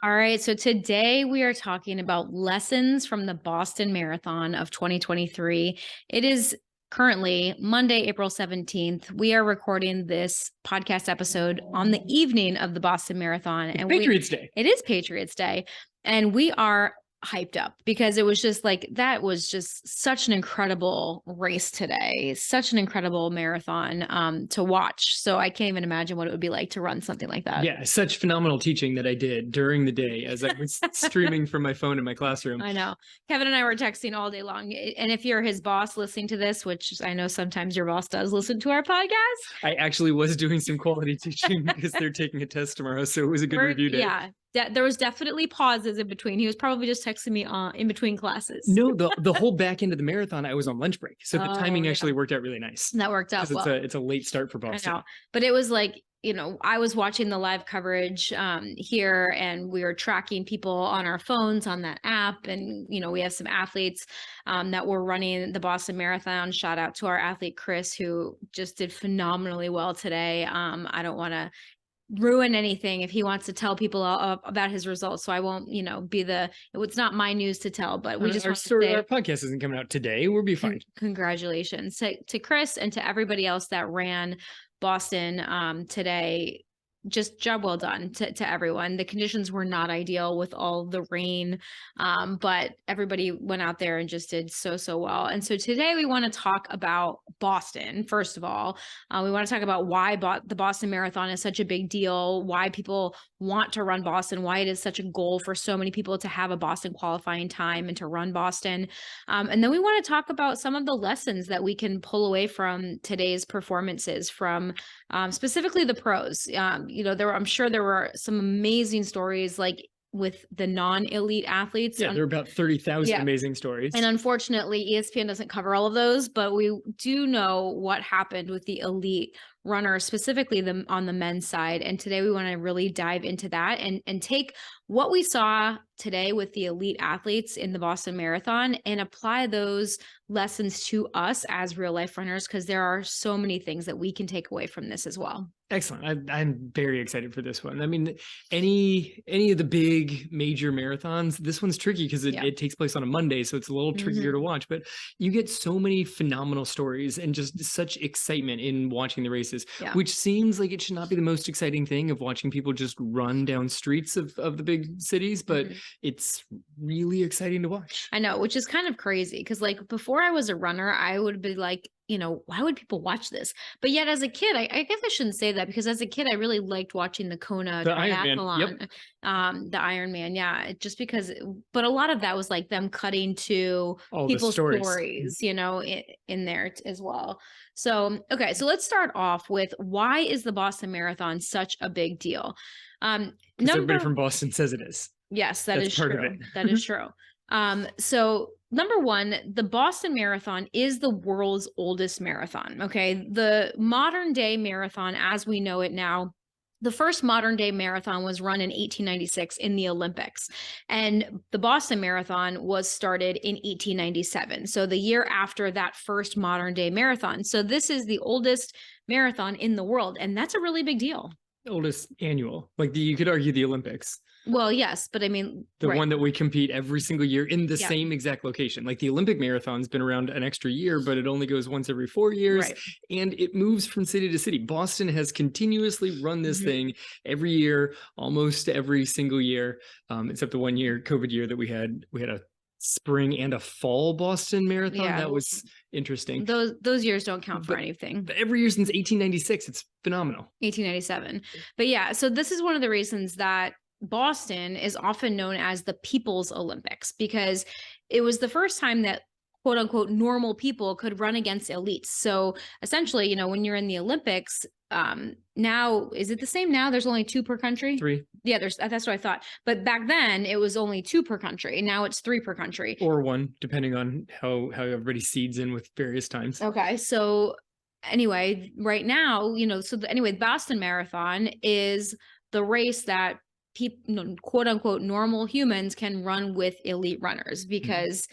All right, so today we are talking about lessons from the Boston Marathon of 2023. It is currently Monday, April 17th. We are recording this podcast episode on the evening of the Boston Marathon. It's Patriots Day. It is Patriots Day. And we are hyped up because it was just like, that was just such an incredible race today, such an incredible marathon to watch. So I can't even imagine what it would be like to run something like that. Yeah, such phenomenal teaching that I did during the day as I was streaming from my phone in my classroom. I know. Kevin and I were texting all day long. And if you're his boss listening to this, which I know sometimes your boss does listen to our podcast. I actually was doing some quality teaching because they're taking a test tomorrow. So it was a good review day. Yeah. There was definitely pauses in between. He was probably just texting me in between classes. No, the whole back end of the marathon, I was on lunch break. So the timing actually worked out really nice. That worked out well. It's a late start for Boston. I know. But it was like, I was watching the live coverage here, and we were tracking people on our phones on that app. And, we have some athletes that were running the Boston Marathon. Shout out to our athlete, Chris, who just did phenomenally well today. I don't want to ruin anything if he wants to tell people about his results. So I won't, it's not my news to tell, but we just our podcast isn't coming out today. We'll be fine. Congratulations to Chris and to everybody else that ran Boston today. Just job well done to everyone. The conditions were not ideal with all the rain, but everybody went out there and just did so well. And so today we want to talk about Boston. First of all, we want to talk about why the Boston Marathon is such a big deal, why people want to run Boston, why it is such a goal for so many people to have a Boston qualifying time and to run Boston. And then we want to talk about some of the lessons that we can pull away from today's performances from specifically the pros. I'm sure there were some amazing stories like with the non-elite athletes. Yeah, there are about 30,000 amazing stories. And unfortunately, ESPN doesn't cover all of those, but we do know what happened with the elite runners, specifically on the men's side. And today we want to really dive into that and take what we saw today with the elite athletes in the Boston Marathon and apply those lessons to us as real life runners, because there are so many things that we can take away from this as well. Excellent. I'm very excited for this one. I mean, any of the big major marathons, this one's tricky because it takes place on a Monday, so it's a little trickier to watch, but you get so many phenomenal stories and just such excitement in watching the races, which seems like it should not be the most exciting thing of watching people just run down streets of the big cities, but it's really exciting to watch. I know, which is kind of crazy because like before I was a runner, I would be like, why would people watch this? But yet as a kid, I guess I shouldn't say that, because as a kid, I really liked watching the Kona triathlon, the Ironman. Just because, but a lot of that was like them cutting to people's stories, in there as well. So, okay. So let's start off with, why is the Boston Marathon such a big deal? Everybody from Boston says it is. Yes, that's true. That is true. So number one, the Boston Marathon is the world's oldest marathon. Okay. The modern day marathon, as we know it now, the first modern day marathon was run in 1896 in the Olympics, and the Boston Marathon was started in 1897. So the year after that first modern day marathon. So this is the oldest marathon in the world. And that's a really big deal. Oldest annual, you could argue the Olympics. Well, yes, but I mean, the one that we compete every single year in the same exact location. Like the Olympic marathon's been around an extra year, but it only goes once every 4 years, and it moves from city to city. Boston has continuously run this thing every year, almost every single year, except the 1 year, COVID year, that we had a spring and a fall Boston Marathon. That was interesting. Those years don't count for anything. But every year since 1896, it's phenomenal. 1897. But so this is one of the reasons that Boston is often known as the People's Olympics, because it was the first time that quote unquote normal people could run against elites. So essentially, when you're in the Olympics, now, is it the same now? There's only 2 per country? 3. Yeah, that's what I thought. But back then it was only 2 per country. Now it's 3 per country. Or 1, depending on how everybody seeds in with various times. Okay. So anyway, right now, the Boston Marathon is the race that people, quote unquote, normal humans can run with elite runners, because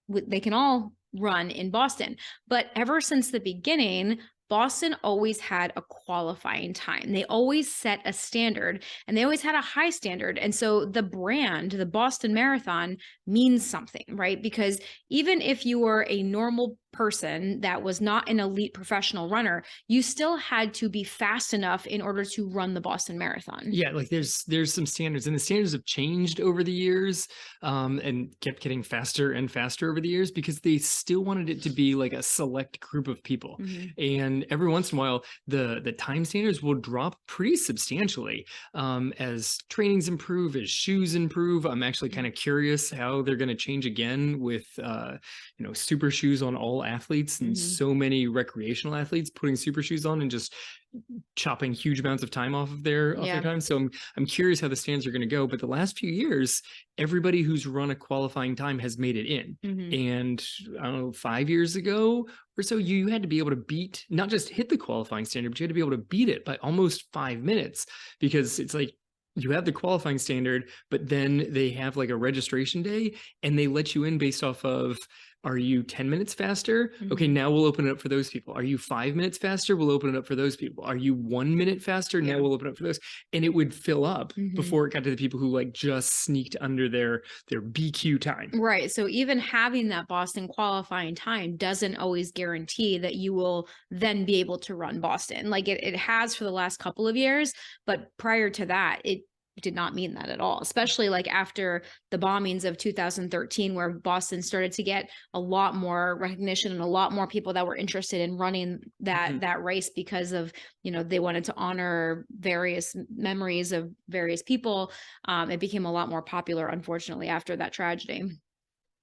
they can all run in Boston. But ever since the beginning, Boston always had a qualifying time. They always set a standard and they always had a high standard. And so the brand, the Boston Marathon, means something, right? Because even if you were a normal person that was not an elite professional runner, you still had to be fast enough in order to run the Boston Marathon. Yeah, like there's some standards, and the standards have changed over the years, and kept getting faster and faster over the years because they still wanted it to be like a select group of people. And every once in a while, the time standards will drop pretty substantially as trainings improve, as shoes improve. I'm actually kind of curious how they're going to change again with super shoes on all athletes, and so many recreational athletes putting super shoes on and just chopping huge amounts of time off of their time. So I'm curious how the stands are going to go. But the last few years, everybody who's run a qualifying time has made it in. And I don't know, 5 years ago or so, you had to be able to beat, not just hit the qualifying standard, but you had to be able to beat it by almost 5 minutes, because it's like you have the qualifying standard, but then they have like a registration day and they let you in based off of, are you 10 minutes faster? Okay, now we'll open it up for those people. Are you 5 minutes faster? We'll open it up for those people. Are you 1 minute faster? Now we'll open it up for those. And it would fill up before it got to the people who like just sneaked under their BQ time. Right. So even having that Boston qualifying time doesn't always guarantee that you will then be able to run Boston. Like it has for the last couple of years, but prior to that, it did not mean that at all, especially like after the bombings of 2013, where Boston started to get a lot more recognition and a lot more people that were interested in running that race because of, they wanted to honor various memories of various people. It became a lot more popular, unfortunately, after that tragedy.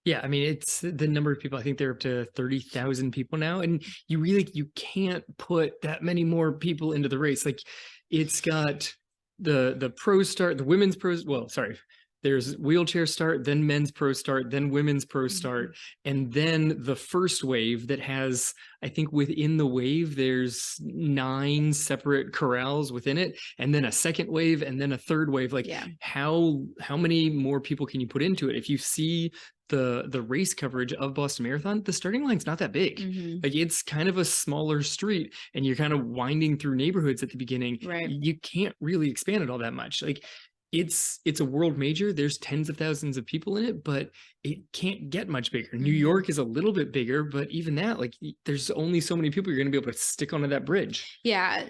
Yeah, I mean, it's the number of people. I think they're up to 30,000 people now, and you can't put that many more people into the race. Like, it's got the pro start, the women's pro. Well, sorry, there's wheelchair start, then men's pro start, then women's pro start, and then the first wave that has, I think within the wave, there's 9 separate corrals within it, and then a second wave, and then a third wave. Like, how many more people can you put into it? If you see the race coverage of Boston Marathon, the starting line's not that big. Like, it's kind of a smaller street and you're kind of winding through neighborhoods at the beginning. Right. You can't really expand it all that much. Like, it's a world major. There's tens of thousands of people in it, but it can't get much bigger. New York is a little bit bigger, but even that, like, there's only so many people you're going to be able to stick onto that bridge. Yeah.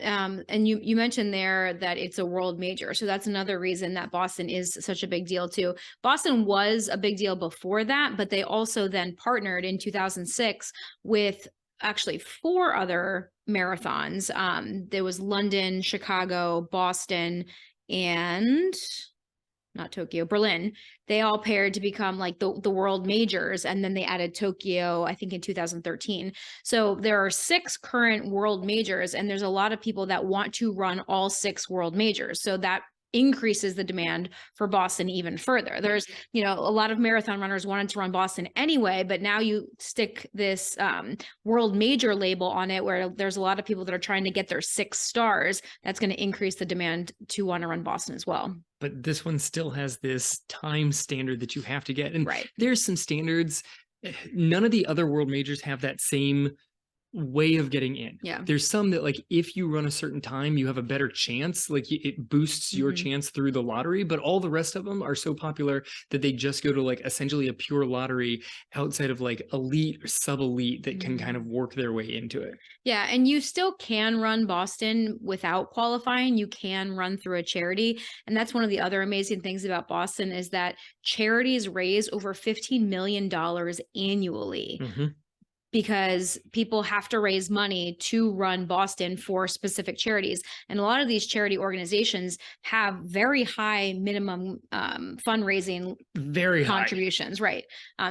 And you mentioned there that it's a world major. So that's another reason that Boston is such a big deal too. Boston was a big deal before that, but they also then partnered in 2006 with actually 4 other marathons. There was London, Chicago, Boston, and not Tokyo, Berlin. They all paired to become like the world majors. And then they added Tokyo, I think in 2013. So there are 6 current world majors, and there's a lot of people that want to run all 6 world majors. So that increases the demand for Boston even further. There's, a lot of marathon runners wanted to run Boston anyway, but now you stick this world major label on it, where there's a lot of people that are trying to get their 6 stars. That's going to increase the demand to want to run Boston as well. But this one still has this time standard that you have to get. And right. There's some standards. None of the other world majors have that same way of getting in. Yeah. There's some that, like, if you run a certain time, you have a better chance. Like, it boosts your chance through the lottery, but all the rest of them are so popular that they just go to like essentially a pure lottery outside of like elite or sub-elite that can kind of work their way into it. Yeah. And you still can run Boston without qualifying. You can run through a charity. And that's one of the other amazing things about Boston, is that charities raise over $15 million annually. Because people have to raise money to run Boston for specific charities. And a lot of these charity organizations have very high minimum fundraising contributions, right?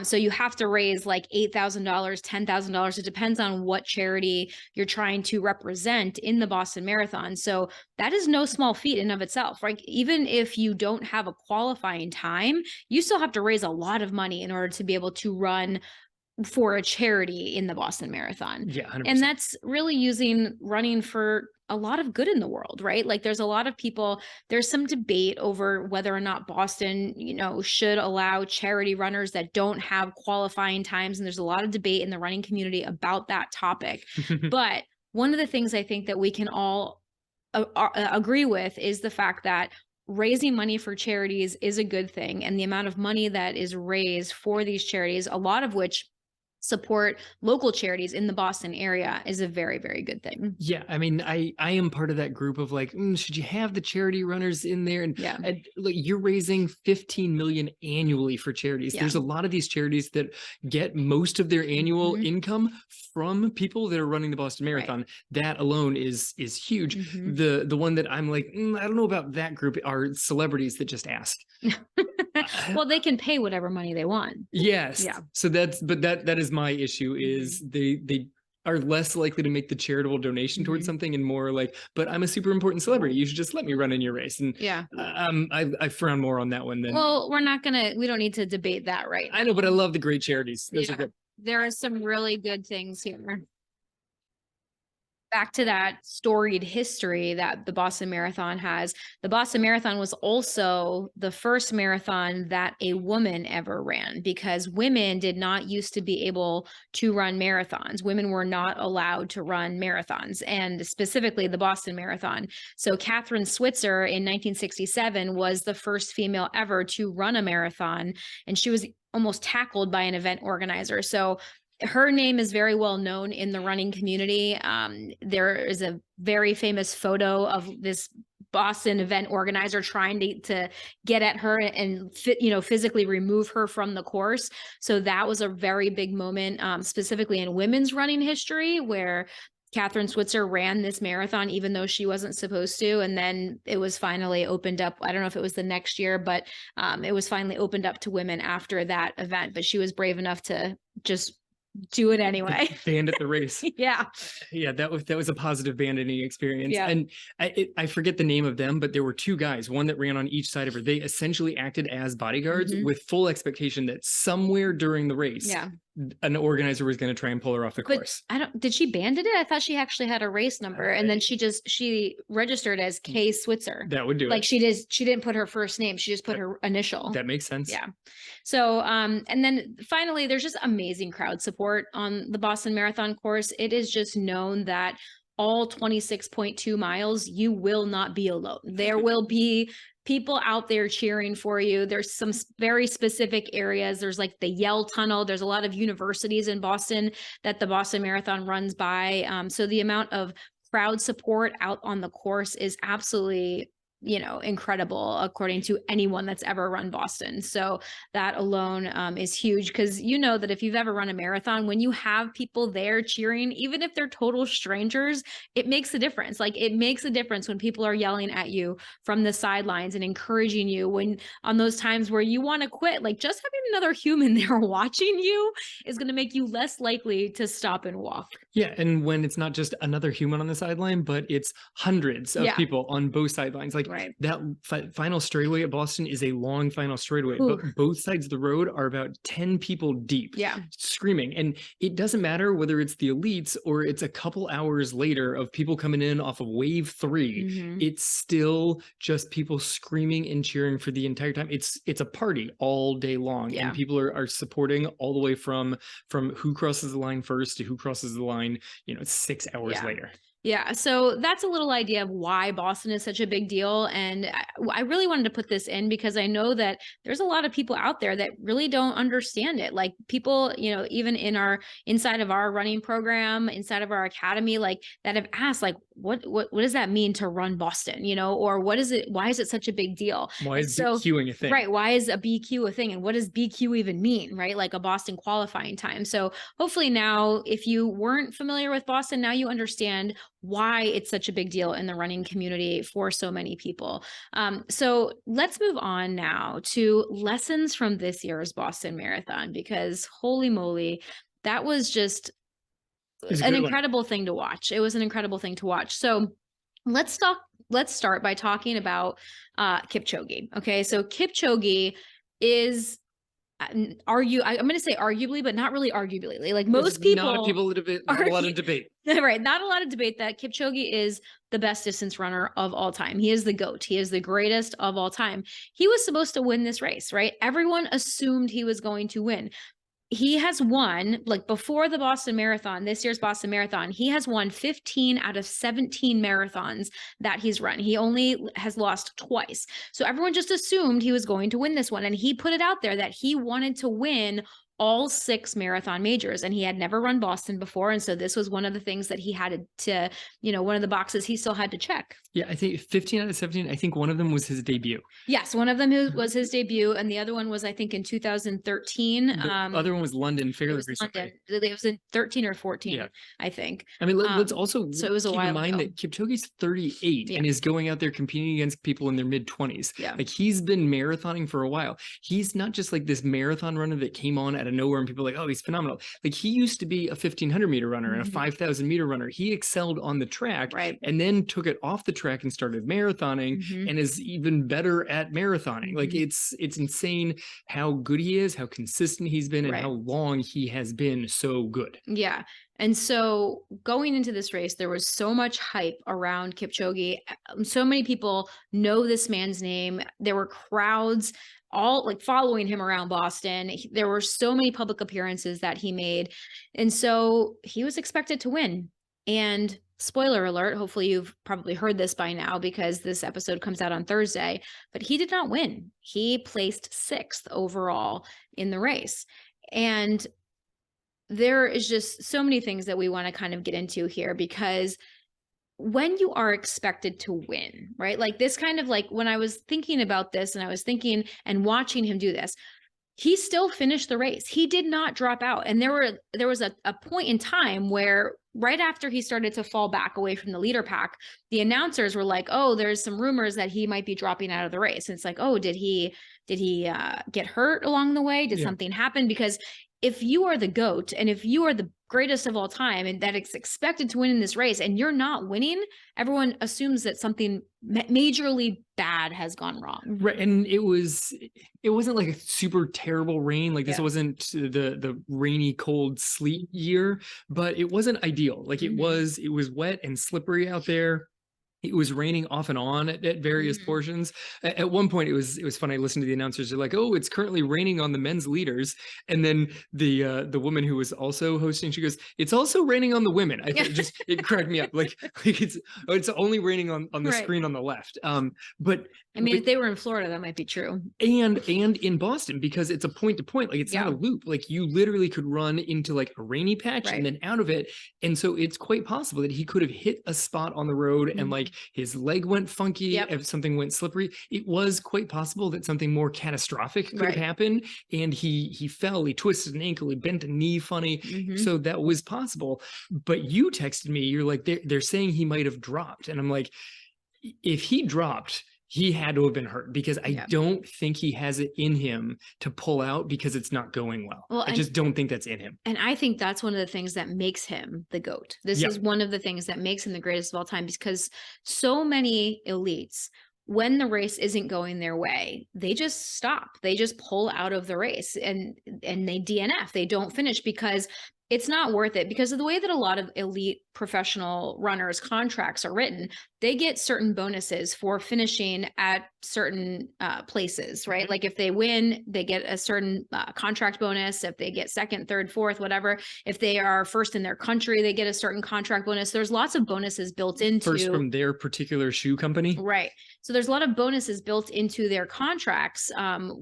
So you have to raise like $8,000, $10,000. It depends on what charity you're trying to represent in the Boston Marathon. So that is no small feat in of itself, right? Even if you don't have a qualifying time, you still have to raise a lot of money in order to be able to run for a charity in the Boston Marathon. Yeah, 100%. And that's really running for a lot of good in the world, right? Like, there's a lot of people, there's some debate over whether or not Boston, should allow charity runners that don't have qualifying times. And there's a lot of debate in the running community about that topic. But one of the things I think that we can all agree with is the fact that raising money for charities is a good thing. And the amount of money that is raised for these charities, a lot of which support local charities in the Boston area, is a very, very good thing. Yeah, I mean, I am part of that group of like, should you have the charity runners in there? And, Yeah. Like, you're raising 15 million annually for charities. Yeah. There's a lot of these charities that get most of their annual income from people that are running the Boston Marathon. Right. That alone is huge. The one that I'm like, I don't know about that group are celebrities that just ask. Well, they can pay whatever money they want. Yes. Yeah. So that is my issue, is they are less likely to make the charitable donation towards something, and more like, but I'm a super important celebrity, you should just let me run in your race. And yeah, I frown more on that one than. Well, we don't need to debate that right now. I know, but I love the great charities. Those are good. There are some really good things here. Back to that storied history that the Boston Marathon has. The Boston Marathon was also the first marathon that a woman ever ran, because women did not used to be able to run marathons. Women were not allowed to run marathons, and specifically the Boston Marathon. So Catherine Switzer in 1967 was the first female ever to run a marathon, and she was almost tackled by an event organizer. So her name is very well known in the running community. There is a very famous photo of this Boston event organizer trying to get at her and physically remove her from the course. So that was a very big moment, specifically in women's running history, where Catherine Switzer ran this marathon even though she wasn't supposed to. And then it was finally opened up. I don't know if it was the next year, but it was finally opened up to women after that event. But she was brave enough to just do it anyway. Banned at the race. Yeah. Yeah, that was a positive abandoning experience. Yeah. And I forget the name of them, but there were two guys, one that ran on each side of her. They essentially acted as bodyguards with full expectation that somewhere during the race, an organizer was going to try and pull her off the course. Did she bandit it? I thought she actually had a race number, and then she registered as K Switzer. That would do it. Like she didn't put her first name. She just put her initial. That makes sense. Yeah. So, and then finally, there's just amazing crowd support on the Boston Marathon course. It is just known that all 26.2 miles, you will not be alone. There will be people out there cheering for you. There's some very specific areas. There's like the Yale Tunnel. There's a lot of universities in Boston that the Boston Marathon runs by. So the amount of crowd support out on the course is absolutely, incredible, according to anyone that's ever run Boston. So that alone is huge, because that if you've ever run a marathon, when you have people there cheering, even if they're total strangers, it makes a difference. Like, it makes a difference when people are yelling at you from the sidelines and encouraging you when on those times where you want to quit. Like, just having another human there watching you is going to make you less likely to stop and walk. Yeah, and when it's not just another human on the sideline, but it's hundreds of people on both sidelines. Like, that final straightaway at Boston is a long final straightaway, but both sides of the road are about 10 people deep, screaming. And it doesn't matter whether it's the elites or it's a couple hours later of people coming in off of wave 3. It's still just people screaming and cheering for the entire time. It's a party all day long, and people are supporting all the way from who crosses the line first to who crosses the line, 6 hours later. Yeah, so that's a little idea of why Boston is such a big deal. And I really wanted to put this in because I know that there's a lot of people out there that really don't understand it. Like, people, even inside of our running program, inside of our academy, like, that have asked, like, what does that mean to run Boston? Or what is it? Why is it such a big deal? Why is BQing a thing? Right. Why is a BQ a thing? And what does BQ even mean? Right. Like a Boston qualifying time. So hopefully now, if you weren't familiar with Boston, now you understand why it's such a big deal in the running community for so many people. So let's move on now to lessons from this year's Boston Marathon, because holy moly, that was just an incredible thing to watch. It was an incredible thing to watch. So let's start by talking about Kipchoge. Okay, so Kipchoge is I'm going to say arguably, but not really arguably. Like, most people, not a lot of debate. Right, not a lot of debate that Kipchoge is the best distance runner of all time. He is the GOAT. He is the greatest of all time. He was supposed to win this race, right? Everyone assumed he was going to win. he has won, like before the Boston Marathon, this year's Boston Marathon, he has won 15 out of 17 marathons that he's run. He only has lost twice. So everyone just assumed he was going to win this one. And he put it out there that he wanted to win all 6 marathon majors, and he had never run Boston before. And so this was one of the things that he had to, one of the boxes he still had to check. Yeah, I think 15 out of 17, I think one of them was his debut. Yes, one of them was his debut, and the other one was, I think, in 2013. The other one was London fairly recently. London. It was in 13 or 14, I think. I mean, let's also so it was keep in mind that Kipchoge's 38 and is going out there competing against people in their mid-20s. Yeah. Like, he's been marathoning for a while. He's not just like this marathon runner that came on out of nowhere and people are like, oh, he's phenomenal. Like, he used to be a 1,500 meter runner and a 5,000 meter runner. He excelled on the track and then took it off the track and started marathoning and is even better at marathoning. Like, it's insane how good he is, how consistent he's been, and how long he has been so good. Yeah. And so going into this race, there was so much hype around Kipchoge. So many people know this man's name. There were crowds all like following him around Boston. There were so many public appearances that he made. And so he was expected to win. And spoiler alert, hopefully you've probably heard this by now because this episode comes out on Thursday, but he did not win. He placed 6th overall in the race. And there is just so many things that we want to kind of get into here, because when you are expected to win, right? Like this kind of like when I was thinking about this and I was thinking and watching him do this, he still finished the race. He did not drop out. And there was a point in time where right after he started to fall back away from the leader pack, the announcers were like, oh, there's some rumors that he might be dropping out of the race. And it's like, oh, did he get hurt along the way? Did something happen? Because if you are the GOAT and if you are the greatest of all time and that it's expected to win in this race and you're not winning, everyone assumes that something majorly bad has gone wrong. Right. And it wasn't like a super terrible rain. Like this wasn't the rainy, cold sleet year, but it wasn't ideal. Like it was wet and slippery out there. It was raining off and on at various portions. At one point, it was fun. I listened to the announcers. They're like, "Oh, it's currently raining on the men's leaders," and then the woman who was also hosting, she goes, "It's also raining on the women." I thought it cracked me up. Like it's only raining on the screen on the left. But I mean, if they were in Florida, that might be true. And in Boston, because it's a point to point, like it's not a loop. Like you literally could run into like a rainy patch and then out of it. And so it's quite possible that he could have hit a spot on the road and like his leg went funky, if something went slippery. It was quite possible that something more catastrophic could have happened. And he fell, he twisted an ankle, he bent a knee funny. So that was possible. But you texted me, you're like, they're saying he might have dropped. And I'm like, if he dropped, he had to have been hurt, because I don't think he has it in him to pull out because it's not going well. I just don't think that's in him. And I think that's one of the things that makes him the GOAT. This is one of the things that makes him the greatest of all time, because so many elites, when the race isn't going their way, they just stop. They just pull out of the race and they DNF. They don't finish because it's not worth it, because of the way that a lot of elite professional runners' contracts are written. They get certain bonuses for finishing at certain places, right? Like if they win, they get a certain contract bonus. If they get second, third, fourth, whatever. If they are first in their country, they get a certain contract bonus. There's lots of bonuses built into first from their particular shoe company. Right. So there's a lot of bonuses built into their contracts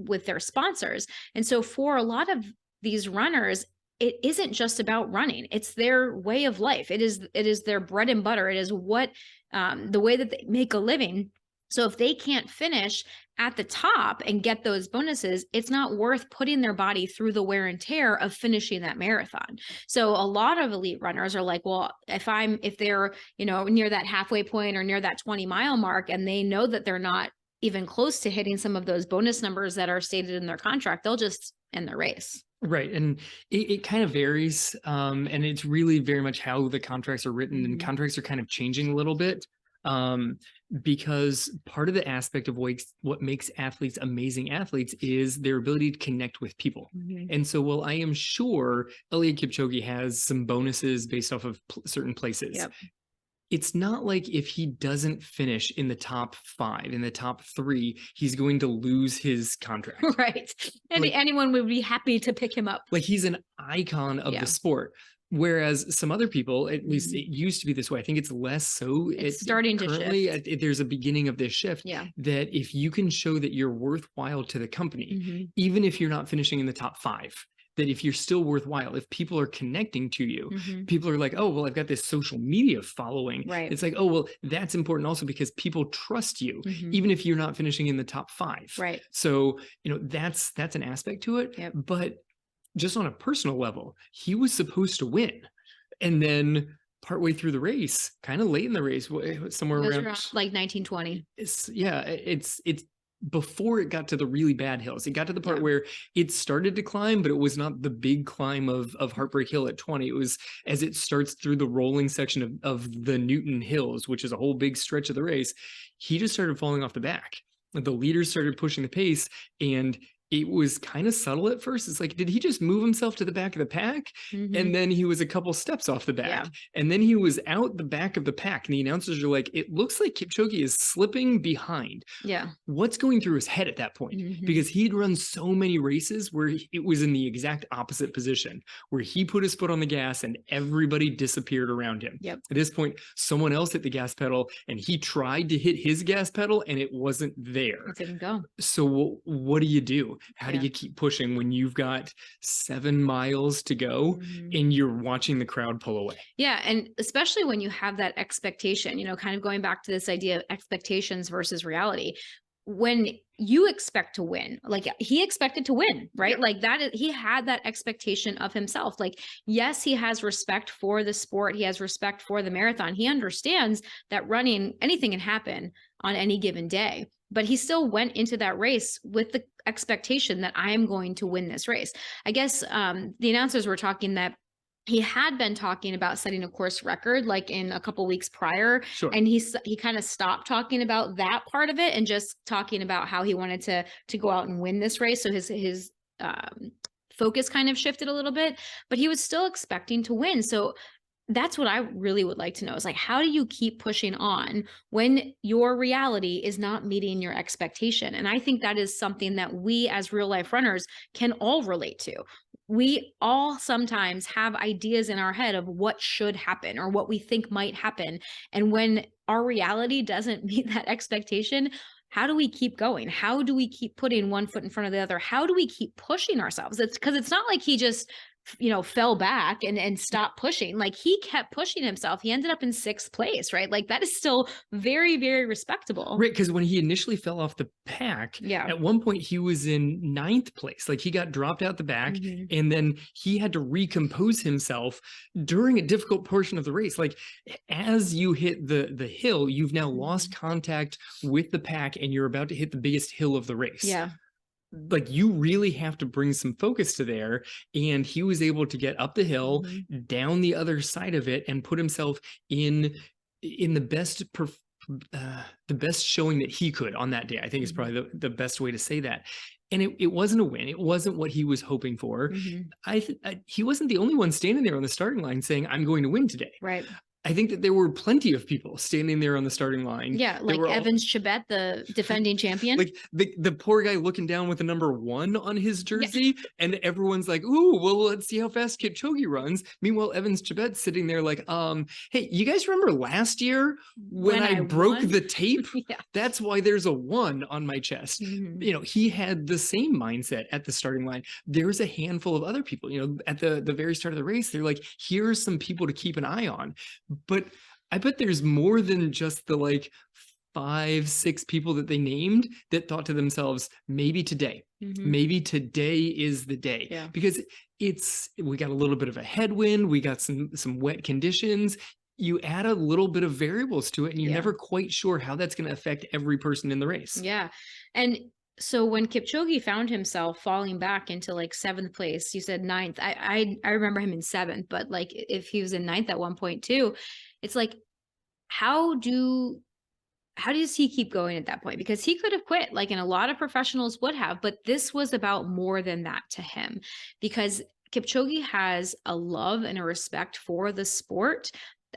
with their sponsors. And so for a lot of these runners, it isn't just about running. It's their way of life. It is their bread and butter. It is what the way that they make a living. So if they can't finish at the top and get those bonuses, it's not worth putting their body through the wear and tear of finishing that marathon. So a lot of elite runners are like, well, if they're, near that halfway point or near that 20-mile mark, and they know that they're not even close to hitting some of those bonus numbers that are stated in their contract, they'll just end the race. Right. And it kind of varies. And it's really very much how the contracts are written, and contracts are kind of changing a little bit. Because part of the aspect of what makes athletes amazing athletes is their ability to connect with people. And so, while I am sure Eliud Kipchoge has some bonuses based off of certain places, it's not like if he doesn't finish in the top 5, in the top 3, he's going to lose his contract. Right. And Like, anyone would be happy to pick him up. like he's an icon of the sport. Whereas some other people, at least it used to be this way. I think it's less so. It's starting to shift. There's a beginning of this shift that if you can show that you're worthwhile to the company, even if you're not finishing in the top 5, that if you're still worthwhile, if people are connecting to you, people are like, oh, well, I've got this social media following. Right. It's like, oh, well, that's important also because people trust you, even if you're not finishing in the top 5. Right. So, that's an aspect to it. Yep. But just on a personal level, he was supposed to win. And then partway through the race, kind of late in the race, somewhere around like 1920. It's before it got to the really bad hills. It got to the part where it started to climb, but it was not the big climb of Heartbreak Hill at 20. It was as it starts through the rolling section of the Newton Hills, which is a whole big stretch of the race. He just started falling off the back. The leaders started pushing the pace, and it was kind of subtle at first. It's like, did he just move himself to the back of the pack? And then he was a couple steps off the back. And then he was out the back of the pack. And the announcers are like, it looks like Kipchoge is slipping behind. Yeah. What's going through his head at that point? Because he'd run so many races where it was in the exact opposite position, where he put his foot on the gas and everybody disappeared around him. Yep. At this point, someone else hit the gas pedal and he tried to hit his gas pedal and it wasn't there. It didn't go. So what do you do? How do you keep pushing when you've got 7 miles to go and you're watching the crowd pull away? Yeah. And especially when you have that expectation, kind of going back to this idea of expectations versus reality. When you expect to win, like he expected to win, right? Like he had that expectation of himself. Like, yes, he has respect for the sport. He has respect for the marathon. He understands that running, anything can happen on any given day. But he still went into that race with the expectation that I am going to win this race. I guess the announcers were talking that he had been talking about setting a course record like in a couple weeks prior. Sure. And he kind of stopped talking about that part of it and just talking about how he wanted to go out and win this race. So his focus kind of shifted a little bit, but he was still expecting to win. So that's what I really would like to know is like, how do you keep pushing on when your reality is not meeting your expectation? And I think that is something that we as real life runners can all relate to. We all sometimes have ideas in our head of what should happen or what we think might happen. And when our reality doesn't meet that expectation, how do we keep going? How do we keep putting one foot in front of the other? How do we keep pushing ourselves? It's because it's not like he just fell back and stopped pushing. Like he kept pushing himself. He ended up in 6th place, right? Like that is still very, very respectable. Right. Because when he initially fell off the pack, at one point he was in 9th place. Like he got dropped out the back and then he had to recompose himself during a difficult portion of the race. Like as you hit the hill, you've now lost contact with the pack and you're about to hit the biggest hill of the race. Yeah. Like you really have to bring some focus to there. And he was able to get up the hill, down the other side of it, and put himself in the best showing that he could on that day. I think is probably the best way to say that. And it wasn't a win. It wasn't what he was hoping for. He wasn't the only one standing there on the starting line saying, I'm going to win today. Right. I think that there were plenty of people standing there on the starting line. Yeah, like Evans Chebet, the defending champion. Like the poor guy looking down with the number 1 on his jersey, and everyone's like, "Ooh, well, let's see how fast Kipchoge runs." Meanwhile, Evans Chebet's sitting there like, "Hey, you guys remember last year when I broke the tape? That's why there's a 1 on my chest." He had the same mindset at the starting line. There's a handful of other people. At the very start of the race, they're like, "Here's some people to keep an eye on." But I bet there's more than just the like 5, 6 people that they named that thought to themselves, maybe today is the day. Yeah. Because we got a little bit of a headwind, we got some wet conditions. You add a little bit of variables to it and you're never quite sure how that's going to affect every person in the race. Yeah. And so when Kipchoge found himself falling back into like 7th place, you said 9th. I remember him in 7th, but like if he was in 9th at one point too, it's like, how does he keep going at that point? Because he could have quit, like, and a lot of professionals would have, but this was about more than that to him, because Kipchoge has a love and a respect for the sport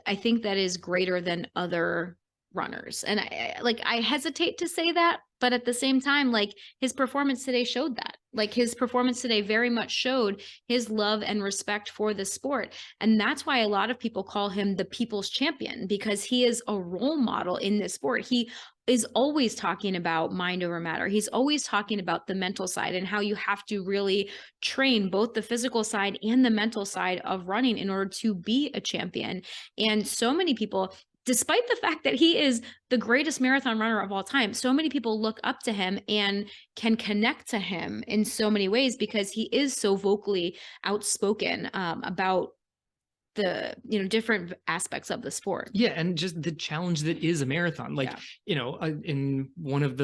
I think that is greater than other runners. And I hesitate to say that, but at the same time, like his performance today showed that. Like his performance today very much showed his love and respect for the sport. And that's why a lot of people call him the people's champion, because he is a role model in this sport. He is always talking about mind over matter. He's always talking about the mental side and how you have to really train both the physical side and the mental side of running in order to be a champion. And so many people, despite the fact that he is the greatest marathon runner of all time, so many people look up to him and can connect to him in so many ways because he is so vocally outspoken about the different aspects of the sport. Yeah, and just the challenge that is a marathon. Like, in one of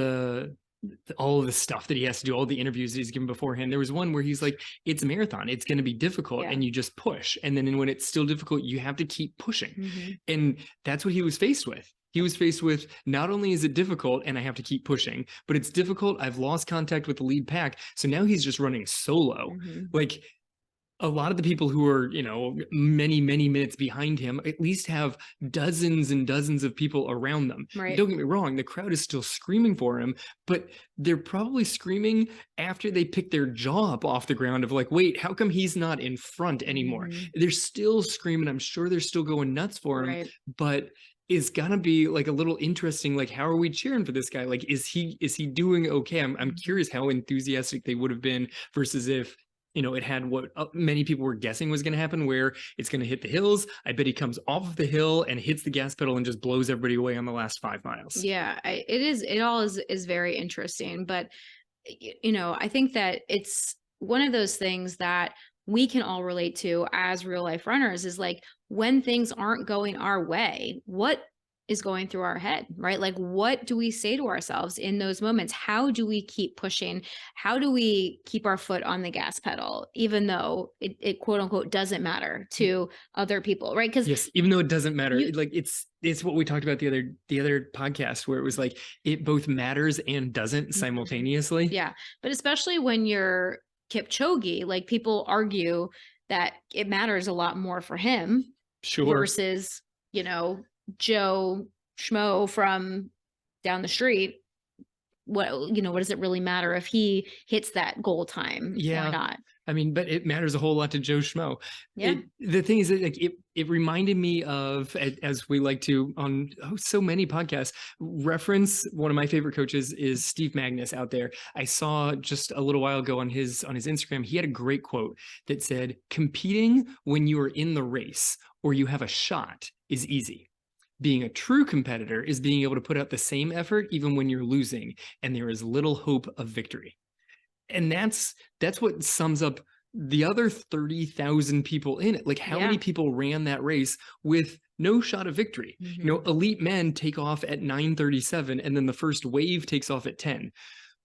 all of the stuff that he has to do, all the interviews that he's given beforehand, there was one where he's like, it's a marathon, it's going to be difficult, and you just push, and then when it's still difficult, you have to keep pushing. And that's what he was faced with. He was faced with, not only is it difficult and I have to keep pushing, but it's difficult, I've lost contact with the lead pack, so now he's just running solo. Like, a lot of the people who are, many, many minutes behind him at least have dozens and dozens of people around them. Right. Don't get me wrong, the crowd is still screaming for him, but they're probably screaming after they pick their jaw up off the ground of like, wait, how come he's not in front anymore? They're still screaming. I'm sure they're still going nuts for him, but it's gotta be like a little interesting. Like, how are we cheering for this guy? Like, is he doing okay? I'm curious how enthusiastic they would have been versus if, it had what many people were guessing was going to happen, where it's going to hit the hills. I bet he comes off of the hill and hits the gas pedal and just blows everybody away on the last 5 miles. Yeah, it all is very interesting. But, I think that it's one of those things that we can all relate to as real life runners is like, when things aren't going our way, what is going through our head, right? Like, what do we say to ourselves in those moments? How do we keep pushing? How do we keep our foot on the gas pedal, even though it quote unquote doesn't matter to other people, right? Because yes, even though it doesn't matter, like it's what we talked about the other podcast, where it was like, it both matters and doesn't simultaneously. Yeah, but especially when you're Kipchoge, like people argue that it matters a lot more for him versus, Joe Schmo from down the street. What does it really matter if he hits that goal time or not? I mean, but it matters a whole lot to Joe Schmo. The thing is that, like, it reminded me of, as we like to on so many podcasts, reference one of my favorite coaches is Steve Magnus out there. I saw just a little while ago on his Instagram, he had a great quote that said, "Competing when you are in the race or you have a shot is easy. Being a true competitor is being able to put out the same effort even when you're losing, and there is little hope of victory." And that's what sums up the other 30,000 people in it. Like, how many people ran that race with no shot of victory? Elite men take off at 9:37, and then the first wave takes off at 10.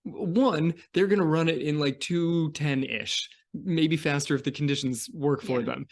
One, they're going to run it in like 2:10-ish, maybe faster if the conditions work for them.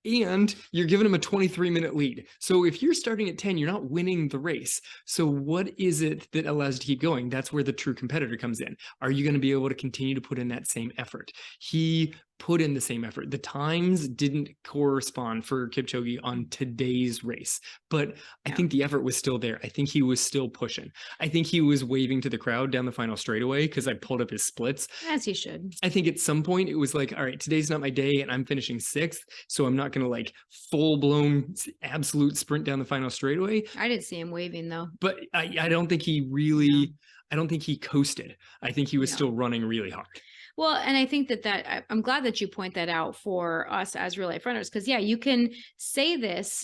And you're giving them a 23-minute lead. So if you're starting at 10, you're not winning the race. So what is it that allows you to keep going? That's where the true competitor comes in. Are you going to be able to continue to put in that same effort? He put in the same effort. The times didn't correspond for Kipchoge on today's race, but I think the effort was still there. I think he was still pushing. I think he was waving to the crowd down the final straightaway, because I pulled up his splits. As he should. I think at some point it was like, all right, today's not my day and I'm finishing 6th, so I'm not going to like full-blown absolute sprint down the final straightaway. I didn't see him waving though. But I don't think he really, I don't think he coasted. I think he was still running really hard. Well, and I think that I'm glad that you point that out for us as real life runners, because you can say this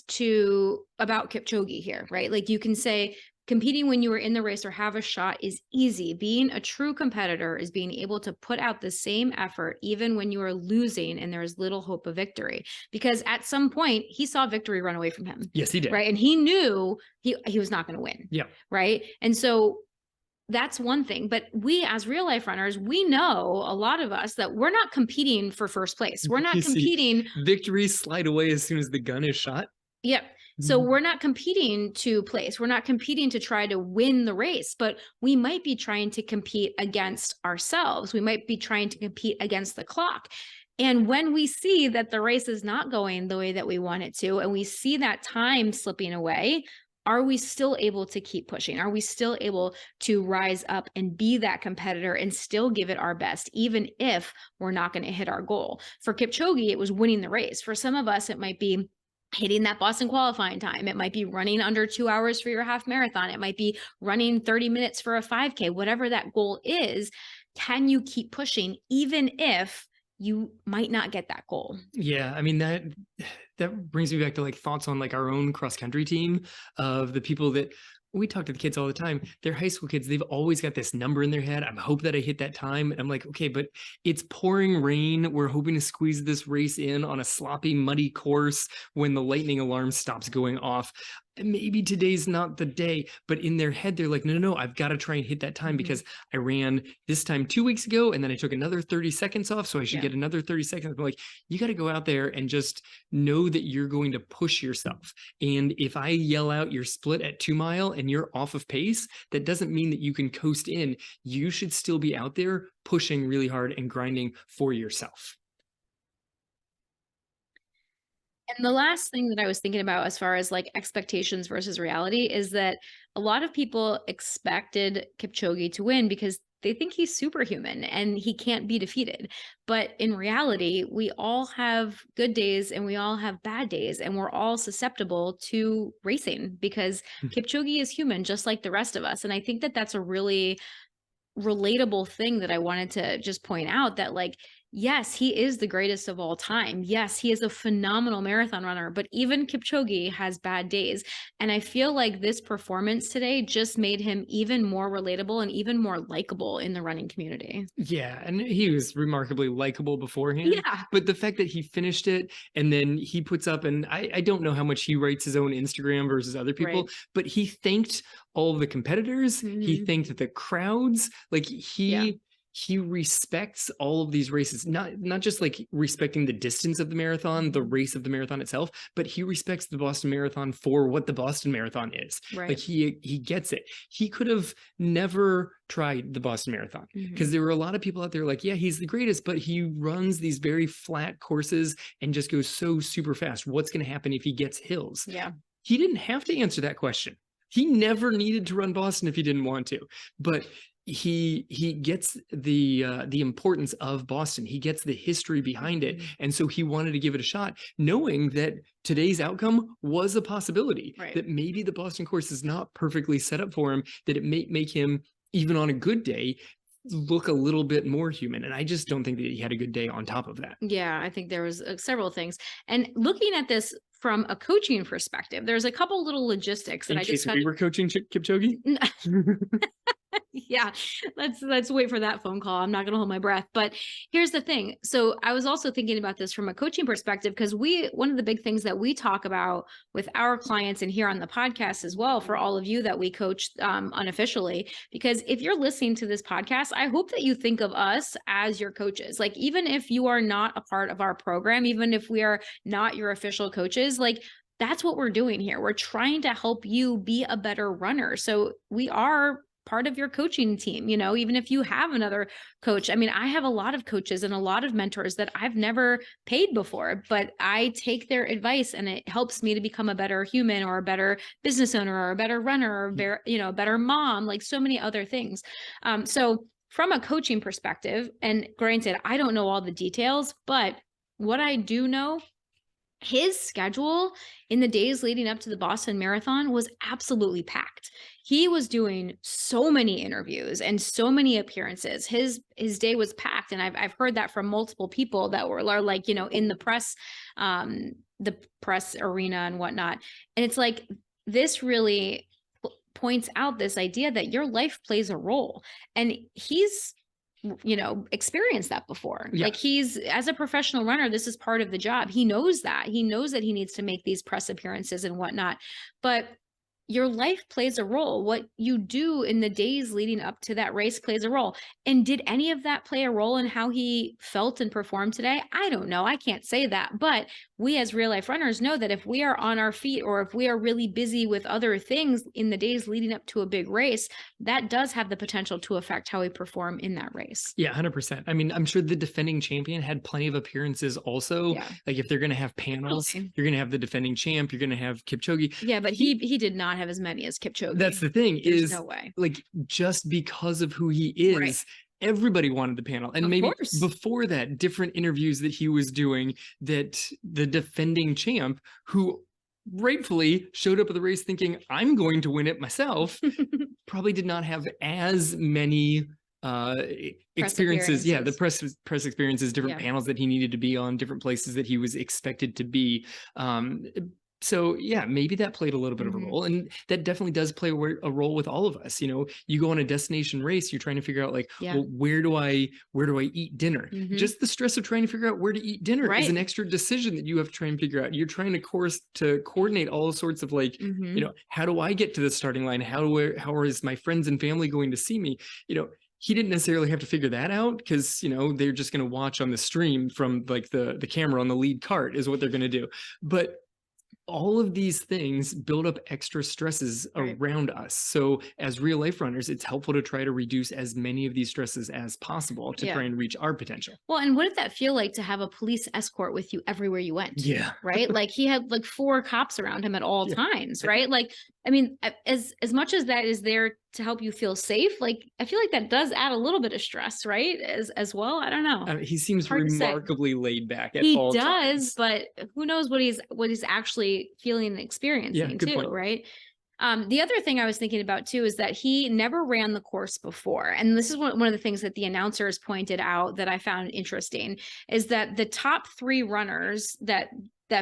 about Kipchoge here, right? Like, you can say competing when you are in the race or have a shot is easy. Being a true competitor is being able to put out the same effort even when you are losing and there is little hope of victory. Because at some point he saw victory run away from him. Yes, he did. Right. And he knew he was not going to win. Yeah. Right. And so that's one thing. But we as real life runners, we know, a lot of us, that we're not competing for first place. We're not competing. Victories slide away as soon as the gun is shot. Yep. So we're not competing to place. We're not competing to try to win the race, but we might be trying to compete against ourselves. We might be trying to compete against the clock. And when we see that the race is not going the way that we want it to, and we see that time slipping away, are we still able to keep pushing? Are we still able to rise up and be that competitor and still give it our best, even if we're not going to hit our goal? For Kipchoge, it was winning the race. For some of us, it might be hitting that Boston qualifying time. It might be running under 2 hours for your half marathon. It might be running 30 minutes for a 5K, whatever that goal is. Can you keep pushing even if you might not get that goal? Yeah. I mean, that brings me back to like thoughts on like our own cross country team of the people that we talk to the kids all the time. They're high school kids. They've always got this number in their head. I hope that I hit that time. And I'm like, okay, but it's pouring rain. We're hoping to squeeze this race in on a sloppy, muddy course when the lightning alarm stops going off. Maybe today's not the day, but in their head, they're like, no, I've got to try and hit that time because I ran this time 2 weeks ago and then I took another 30 seconds off. So I should get another 30 seconds. I'm like, you got to go out there and just know that you're going to push yourself. And if I yell out your split at 2 mile and you're off of pace, that doesn't mean that you can coast in. You should still be out there pushing really hard and grinding for yourself. And the last thing that I was thinking about as far as like expectations versus reality is that a lot of people expected Kipchoge to win because they think he's superhuman and he can't be defeated. But in reality, we all have good days and we all have bad days, and we're all susceptible to racing because Kipchoge is human just like the rest of us. And I think that that's a really relatable thing that I wanted to just point out, that like, yes, he is the greatest of all time. Yes, he is a phenomenal marathon runner, but even Kipchoge has bad days. And I feel like this performance today just made him even more relatable and even more likable in the running community. Yeah, and he was remarkably likable beforehand. Yeah. But the fact that he finished it and then he puts up, and I don't know how much he writes his own Instagram versus other people, but he thanked all of the competitors. He thanked the crowds. Like he respects all of these races, not just like respecting the distance of the marathon, the race of the marathon itself, but he respects the Boston Marathon for what the Boston Marathon is. Like he gets it. He could have never tried the Boston Marathon because there were a lot of people out there like, yeah, he's the greatest, but he runs these very flat courses and just goes so super fast. What's going to happen if he gets hills? Yeah. He didn't have to answer that question. He never needed to run Boston if he didn't want to, but he gets the importance of Boston. He gets the history behind it. And so he wanted to give it a shot, knowing that today's outcome was a possibility, that maybe the Boston course is not perfectly set up for him, that it may make him, even on a good day, look a little bit more human. And I just don't think that he had a good day on top of that. Yeah, I think there was several things. And looking at this from a coaching perspective, there's a couple little logistics that I just we were coaching Kipchoge. Yeah, let's wait for that phone call. I'm not going to hold my breath. But here's the thing. So I was also thinking about this from a coaching perspective, because one of the big things that we talk about with our clients and here on the podcast as well, for all of you that we coach unofficially, because if you're listening to this podcast, I hope that you think of us as your coaches. Like, even if you are not a part of our program, even if we are not your official coaches, like, that's what we're doing here. We're trying to help you be a better runner. So we are part of your coaching team, even if you have another coach. I mean, I have a lot of coaches and a lot of mentors that I've never paid before, but I take their advice and it helps me to become a better human or a better business owner or a better runner or a better mom, like so many other things. So from a coaching perspective, and granted, I don't know all the details, but what I do know, his schedule in the days leading up to the Boston Marathon was absolutely packed. He was doing so many interviews and so many appearances. His day was packed. And I've heard that from multiple people that were like, in the press arena and whatnot. And it's like, this really points out this idea that your life plays a role. And he's experienced that before. Like, he's, as a professional runner, this is part of the job. He knows that he needs to make these press appearances and whatnot. But your life plays a role. What you do in the days leading up to that race plays a role. And did any of that play a role in how he felt and performed today? I don't know. I can't say that. But we as real life runners know that if we are on our feet or if we are really busy with other things in the days leading up to a big race, that does have the potential to affect how we perform in that race. Yeah, 100%. I mean, I'm sure the defending champion had plenty of appearances also. Yeah. Like if they're going to have panels, you're going to have the defending champ, you're going to have Kipchoge. Yeah, but he did not have as many as Kipchoge. That's the thing. There's is no way. like just because of who he is, Right. everybody wanted the panel. And Of maybe course. before that, different interviews that he was doing, that the defending champ, who rightfully showed up at the race thinking, I'm going to win it myself, probably did not have as many experiences. Yeah, the press experiences, different panels that he needed to be on, different places that he was expected to be. So yeah, maybe that played a little bit of a role, and that definitely does play a role with all of us. You know, you go on a destination race, you're trying to figure out like, well, where do I eat dinner? Just the stress of trying to figure out where to eat dinner is an extra decision that you have to try and figure out. You're trying to coordinate all sorts of like, you know, how do I get to the starting line? How is my friends and family going to see me? You know, he didn't necessarily have to figure that out because, you know, they're just going to watch on the stream from like the camera on the lead cart is what they're going to do. But all of these things build up extra stresses around us. So as real life runners, it's helpful to try to reduce as many of these stresses as possible to try and reach our potential. Well, and what did that feel like to have a police escort with you everywhere you went? Yeah. Right? Like he had like 4 cops around him at all times, right? Like, I mean, as much as that is there to help you feel safe, like I feel like that does add a little bit of stress, right? As well. I don't know. He seems remarkably laid back at all He does, times. but who knows what he's actually feeling and experiencing too, point. Right? The other thing I was thinking about too is that he never ran the course before. And this is one of the things that the announcers pointed out that I found interesting is that the top 3 runners that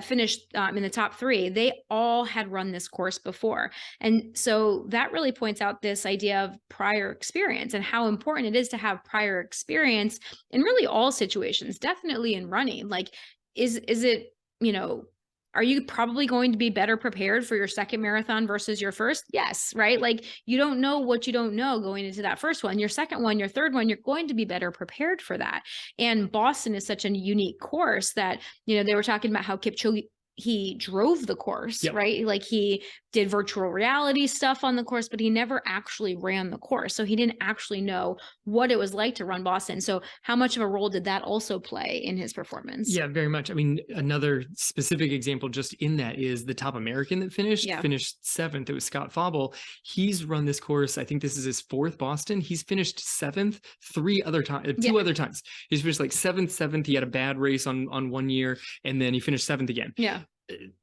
finished in the top 3, they all had run this course before. And so that really points out this idea of prior experience and how important it is to have prior experience in really all situations, definitely in running. Like, is it, you know, are you probably going to be better prepared for your second marathon versus your first? Yes, right? Like you don't know what you don't know going into that first one. Your second one, your third one, you're going to be better prepared for that. And Boston is such a unique course that, you know, they were talking about how Kipchoge, he drove the course, right? Like he did virtual reality stuff on the course, but he never actually ran the course. So he didn't actually know what it was like to run Boston. So how much of a role did that also play in his performance? Yeah, very much. I mean, another specific example just in that is the top American that finished 7th. It was Scott Fauble. He's run this course. I think this is his 4th Boston. He's finished 7th 2 other times. He's finished like 7th. He had a bad race on one year, and then he finished 7th again. Yeah.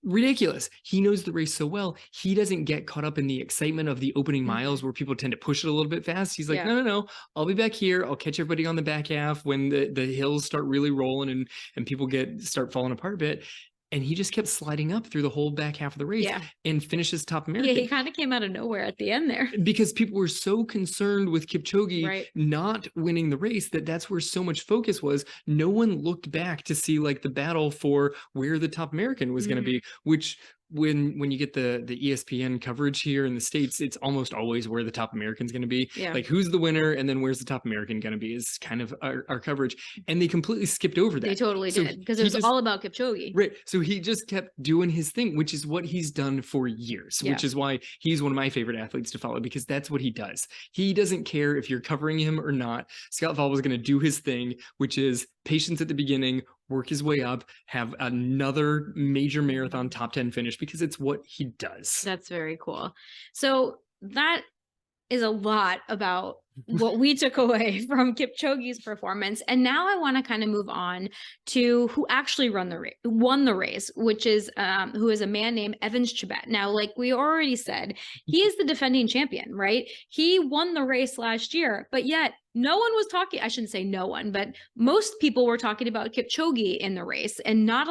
Ridiculous. He knows the race so well. He doesn't get caught up in the excitement of the opening miles where people tend to push it a little bit fast. He's like, no, I'll be back here. I'll catch everybody on the back half when the hills start really rolling and people start falling apart a bit. And he just kept sliding up through the whole back half of the race and finishes top American. Yeah, he kind of came out of nowhere at the end there. Because people were so concerned with Kipchoge not winning the race that's where so much focus was. No one looked back to see like the battle for where the top American was going to be, which when you get the ESPN coverage here in the States, it's almost always where the top American's going to be. Like who's the winner and then where's the top American going to be is kind of our coverage. And they completely skipped over that. They totally did because it was all about Kipchoge. Right. So he just kept doing his thing, which is what he's done for years, which is why he's one of my favorite athletes to follow because that's what he does. He doesn't care if you're covering him or not. Scott Fauble is going to do his thing, which is patience at the beginning, work his way up, have another major marathon top 10 finish because it's what he does. That's very cool. So that is a lot about what we took away from Kipchoge's performance. And now I want to kind of move on to who actually won the race, which is who is a man named Evans Chebet. Now, like we already said, he is the defending champion, right? He won the race last year, but yet no one was talking. I shouldn't say no one, but most people were talking about Kipchoge in the race and not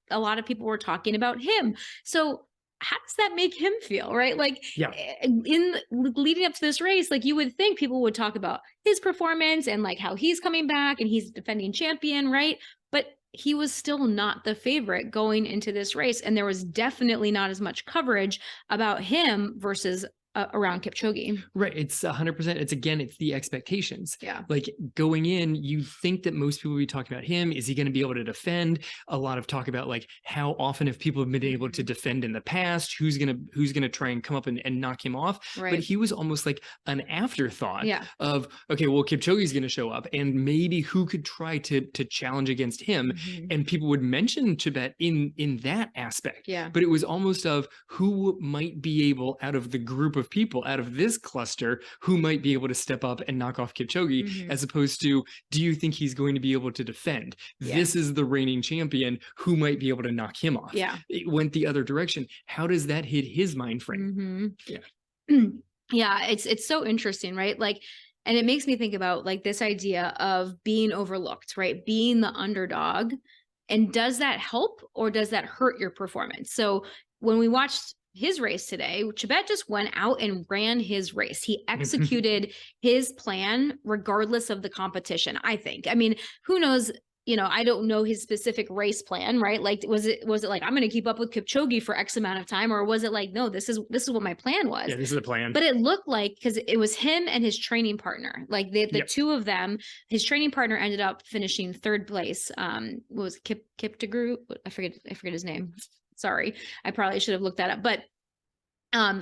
a lot of people were talking about him. So how does that make him feel, right? Like in leading up to this race, like you would think people would talk about his performance and like how he's coming back and he's defending champion, right? But he was still not the favorite going into this race. And there was definitely not as much coverage about him versus around Kipchoge. Right. It's 100%. It's the expectations. Yeah. Like going in, you think that most people will be talking about him. Is he going to be able to defend? A lot of talk about like how often have people been able to defend in the past? Who's gonna try and come up and knock him off? Right. But he was almost like an afterthought of, okay, well, Kipchoge's going to show up, and maybe who could try to challenge against him? And people would mention Chebet in that aspect. Yeah. But it was almost of who might be able, out of the group of people, out of this cluster, who might be able to step up and knock off Kipchoge, as opposed to, do you think he's going to be able to defend? This is the reigning champion. Who might be able to knock him off? Yeah. It went the other direction. How does that hit his mind frame? Yeah. Yeah. It's so interesting, right? Like, and it makes me think about like this idea of being overlooked, right? Being the underdog. And does that help or does that hurt your performance? So when we watched his race today, Chebet just went out and ran his race. He executed his plan regardless of the competition, I think. I mean, who knows? You know, I don't know his specific race plan, right? Like, was it like, I'm going to keep up with Kipchoge for X amount of time? Or was it like, no, this is what my plan was. Yeah, this is the plan. But it looked like, because it was him and his training partner, like the two of them, his training partner ended up finishing third place. What was Kiptogru? I forget his name. Sorry. I probably should have looked that up, but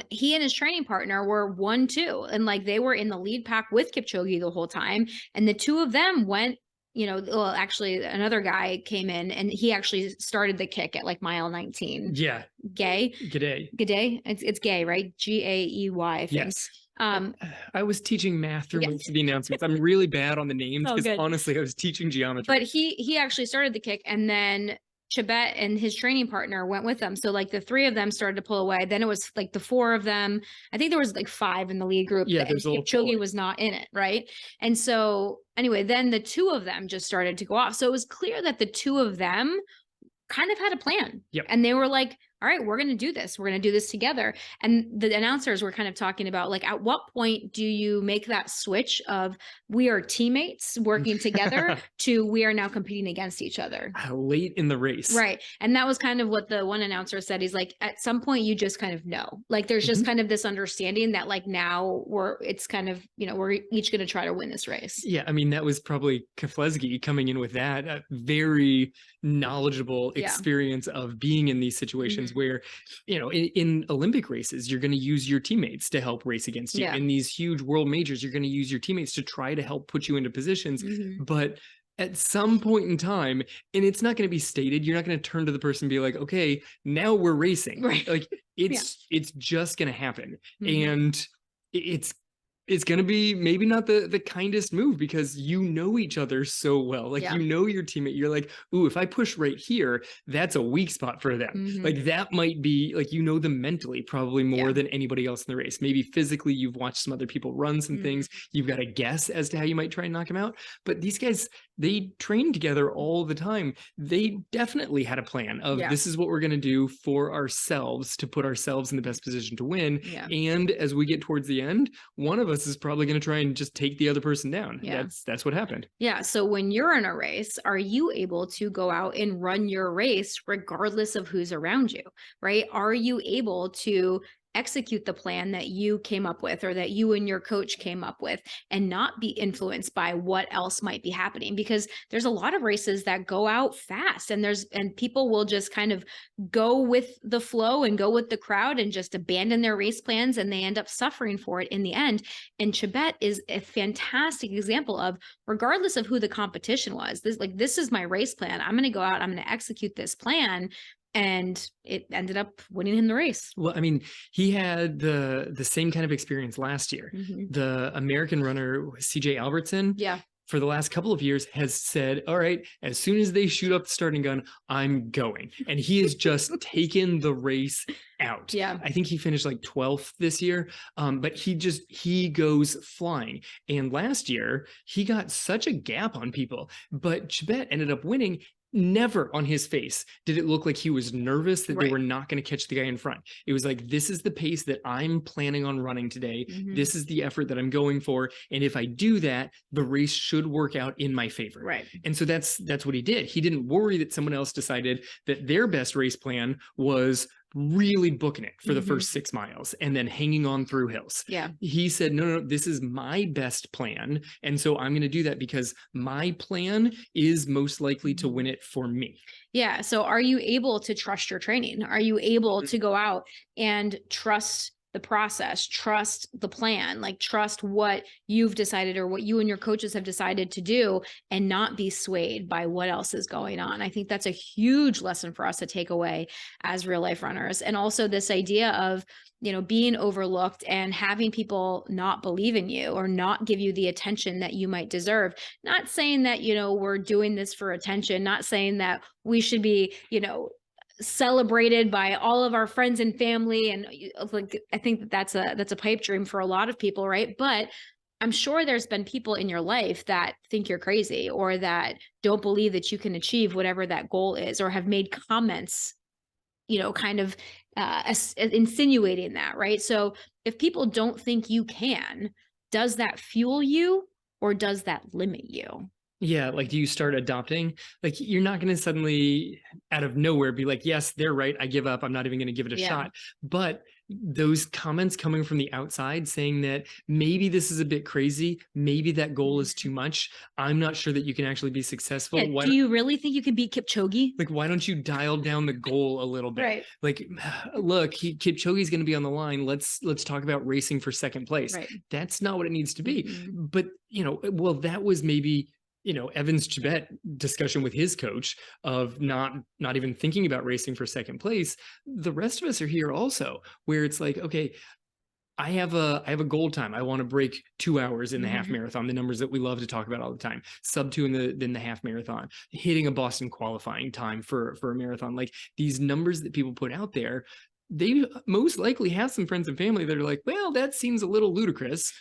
he and his training partner were 1-2, and like they were in the lead pack with Kipchoge the whole time. And the two of them went, you know, well, actually another guy came in and he actually started the kick at like mile 19. Yeah. G'day. It's Gay, right? Gaey, I think. Yes. I was teaching math through most of the announcements. I'm really bad on the names because honestly, I was teaching geometry. But he actually started the kick, and then Chebet and his training partner went with them. So like the three of them started to pull away. Then it was like the four of them. I think there was like 5 in the lead group. Yeah, there's Kipchoge was not in it, right? And so anyway, then the two of them just started to go off. So it was clear that the two of them kind of had a plan. Yep. And they were like, all right, we're going to do this. We're going to do this together. And the announcers were kind of talking about like, at what point do you make that switch of we are teammates working together to we are now competing against each other? Late in the race. Right. And that was kind of what the one announcer said. He's like, at some point you just kind of know, like, there's just kind of this understanding that like now it's kind of, you know, we're each going to try to win this race. Yeah. I mean, that was probably Keflezighi coming in with that very knowledgeable experience of being in these situations where, you know, in Olympic races, you're going to use your teammates to help race against you. In these huge world majors, you're going to use your teammates to try to help put you into positions. But at some point in time, and it's not going to be stated, you're not going to turn to the person and be like, okay, now we're racing. Right. Like it's just going to happen. And it's going to be maybe not the kindest move because you know each other so well. Like, you know your teammate. You're like, ooh, if I push right here, that's a weak spot for them. Like that might be like, you know them mentally probably more than anybody else in the race. Maybe physically you've watched some other people run some things. You've got a guess as to how you might try and knock them out. But these guys, they train together all the time. They definitely had a plan of this is what we're going to do for ourselves to put ourselves in the best position to win. And as we get towards the end, one of us is probably going to try and just take the other person down. That's what happened. Yeah. So when you're in a race, are you able to go out and run your race regardless of who's around you, right? Are you able to execute the plan that you came up with or that you and your coach came up with and not be influenced by what else might be happening? Because there's a lot of races that go out fast and people will just kind of go with the flow and go with the crowd and just abandon their race plans, and they end up suffering for it in the end. And Chebet is a fantastic example of, regardless of who the competition was, this is my race plan. I'm going to go out, I'm going to execute this plan. And it ended up winning him the race. Well, I mean, he had the same kind of experience last year. The American runner, CJ Albertson, for the last couple of years has said, all right, as soon as they shoot up the starting gun, I'm going. And he has just taken the race out. I think he finished like 12th this year. But he goes flying. And last year, he got such a gap on people. But Chebet ended up winning. never on his face did it look like he was nervous that they were Right. not going to catch the guy in front. It was like, this is the pace that I'm planning on running today. This is the effort that I'm going for. And if I do that, the race should work out in my favor. Right. And so that's what he did. He didn't worry that someone else decided that their best race plan was really booking it for the first 6 miles and then hanging on through hills. Yeah. He said, no, this is my best plan. And so I'm going to do that because my plan is most likely to win it for me. Yeah. So are you able to trust your training? Are you able to go out and trust the process, trust the plan, like trust what you've decided or what you and your coaches have decided to do and not be swayed by what else is going on? I think that's a huge lesson for us to take away as real life runners. And also this idea of, being overlooked and having people not believe in you or not give you the attention that you might deserve. Not saying that, we're doing this for attention, not saying that we should be, celebrated by all of our friends and family. And like, I think that's a pipe dream for a lot of people. Right. But I'm sure there's been people in your life that think you're crazy or that don't believe that you can achieve whatever that goal is, or have made comments, kind of insinuating that. Right. So if people don't think you can, does that fuel you or does that limit you? Yeah, like, do you start adopting? Like, you're not going to suddenly out of nowhere be like, yes, they're right, I give up, I'm not even going to give it a shot. But those comments coming from the outside saying that maybe this is a bit crazy, maybe that goal is too much, I'm not sure that you can actually be successful. Yeah, do you really think you can beat Kipchoge? Like, why don't you dial down the goal a little bit? Right. Like, look, Kipchoge's going to be on the line. Let's talk about racing for second place. Right. That's not what it needs to be. But, well, that was maybe Evans Chibet discussion with his coach of not even thinking about racing for second place. The rest of us are here also, where it's like, okay, I have a goal time. I want to break 2 hours in the half marathon, the numbers that we love to talk about all the time, sub 2 in the half marathon, hitting a Boston qualifying time for a marathon. Like, these numbers that people put out there, they most likely have some friends and family that are like, well, that seems a little ludicrous.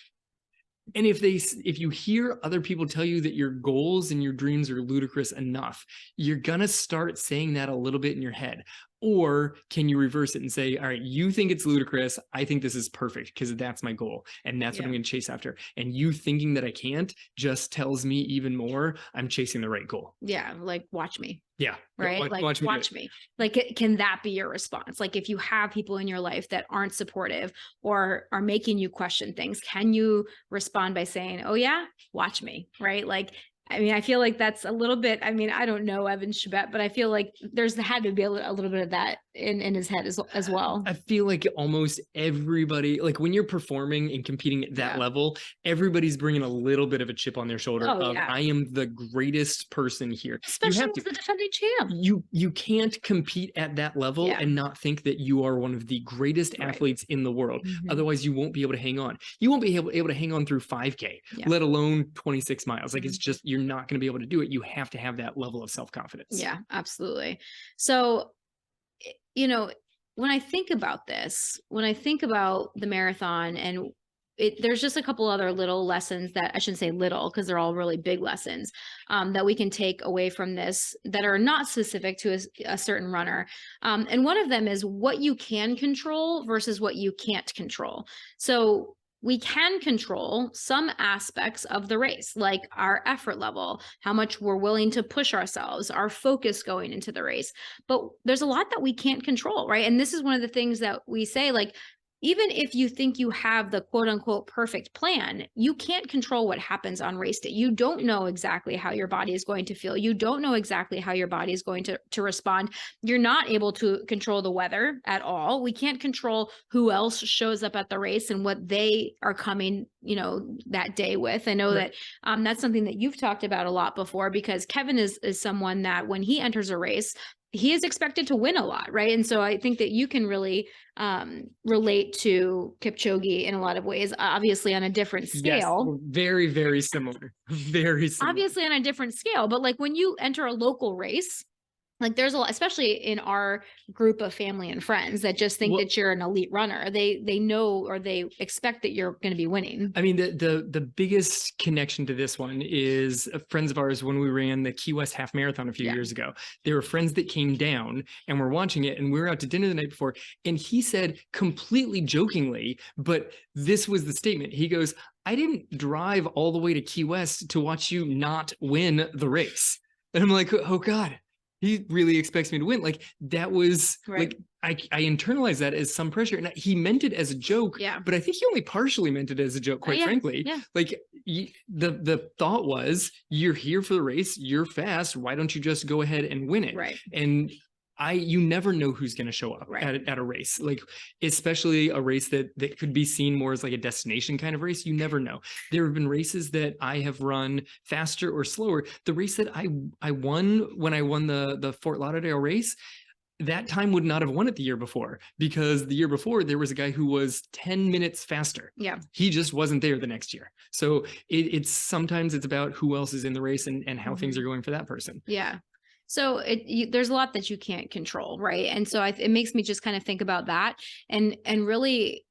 And if you hear other people tell you that your goals and your dreams are ludicrous enough, you're going to start saying that a little bit in your head. Or can you reverse it and say, all right, you think it's ludicrous. I think this is perfect because that's my goal. And that's what I'm going to chase after. And you thinking that I can't just tells me even more I'm chasing the right goal. Yeah. Like, watch me. Yeah. Right. Watch me. Like, can that be your response? Like, if you have people in your life that aren't supportive or are making you question things, can you respond by saying, oh yeah, watch me. Right. Like, I mean, I feel like that's a little bit, I mean, I don't know Evan Chibet, but I feel like there's had to be a little bit of that in his head as well. I feel like almost everybody, like when you're performing and competing at that level, everybody's bringing a little bit of a chip on their shoulder of I am the greatest person here. Especially as the defending champ. You can't compete at that level and not think that you are one of the greatest athletes in the world. Otherwise, you won't be able to hang on. You won't be able to hang on through 5K, let alone 26 miles. Like, it's just, you're not going to be able to do it. You have to have that level of self-confidence. Yeah, absolutely. So, when I think about this, when I think about the marathon and there's just a couple other little lessons that I shouldn't say little because they're all really big lessons that we can take away from this that are not specific to a certain runner. And one of them is what you can control versus what you can't control. So we can control some aspects of the race, like our effort level, how much we're willing to push ourselves, our focus going into the race. But there's a lot that we can't control, right? And this is one of the things that we say, like, even if you think you have the quote unquote perfect plan, you can't control what happens on race day. You don't know exactly how your body is going to feel. You don't know exactly how your body is going to respond. You're not able to control the weather at all. We can't control who else shows up at the race and what they are coming, that day with. I know that that's something that you've talked about a lot before, because Kevin is someone that when he enters a race, he is expected to win a lot, right? And so I think that you can really relate to Kipchoge in a lot of ways, obviously on a different scale. Yes, very, very similar. Very similar. Obviously on a different scale, but like when you enter a local race, Like there's a lot, especially in our group of family and friends that just think Well, that you're an elite runner. They know, or they expect that you're going to be winning. I mean, the biggest connection to this one is friends of ours when we ran the Key West half marathon a few years ago. There were friends that came down and were watching it, and we were out to dinner the night before, and he said completely jokingly, but this was the statement. He goes, "I didn't drive all the way to Key West to watch you not win the race." And I'm like, "Oh God, he really expects me to win." Like that was Right. like I internalized that as some pressure, and he meant it as a joke. Yeah. But I think he only partially meant it as a joke, quite Yeah. frankly. Yeah. Like the thought was, you're here for the race, you're fast. Why don't you just go ahead and win it? Right. And you never know who's going to show up Right. at a race, like especially a race that could be seen more as like a destination kind of race. You never know. There have been races that I have run faster or slower. The race that I won when I won the Fort Lauderdale race, that time would not have won it the year before, because the year before there was a guy who was 10 minutes faster. Yeah. He just wasn't there the next year. So it's sometimes it's about who else is in the race and how things are going for that person. Yeah. So there's a lot that you can't control, right? And so it makes me just kind of think about that and really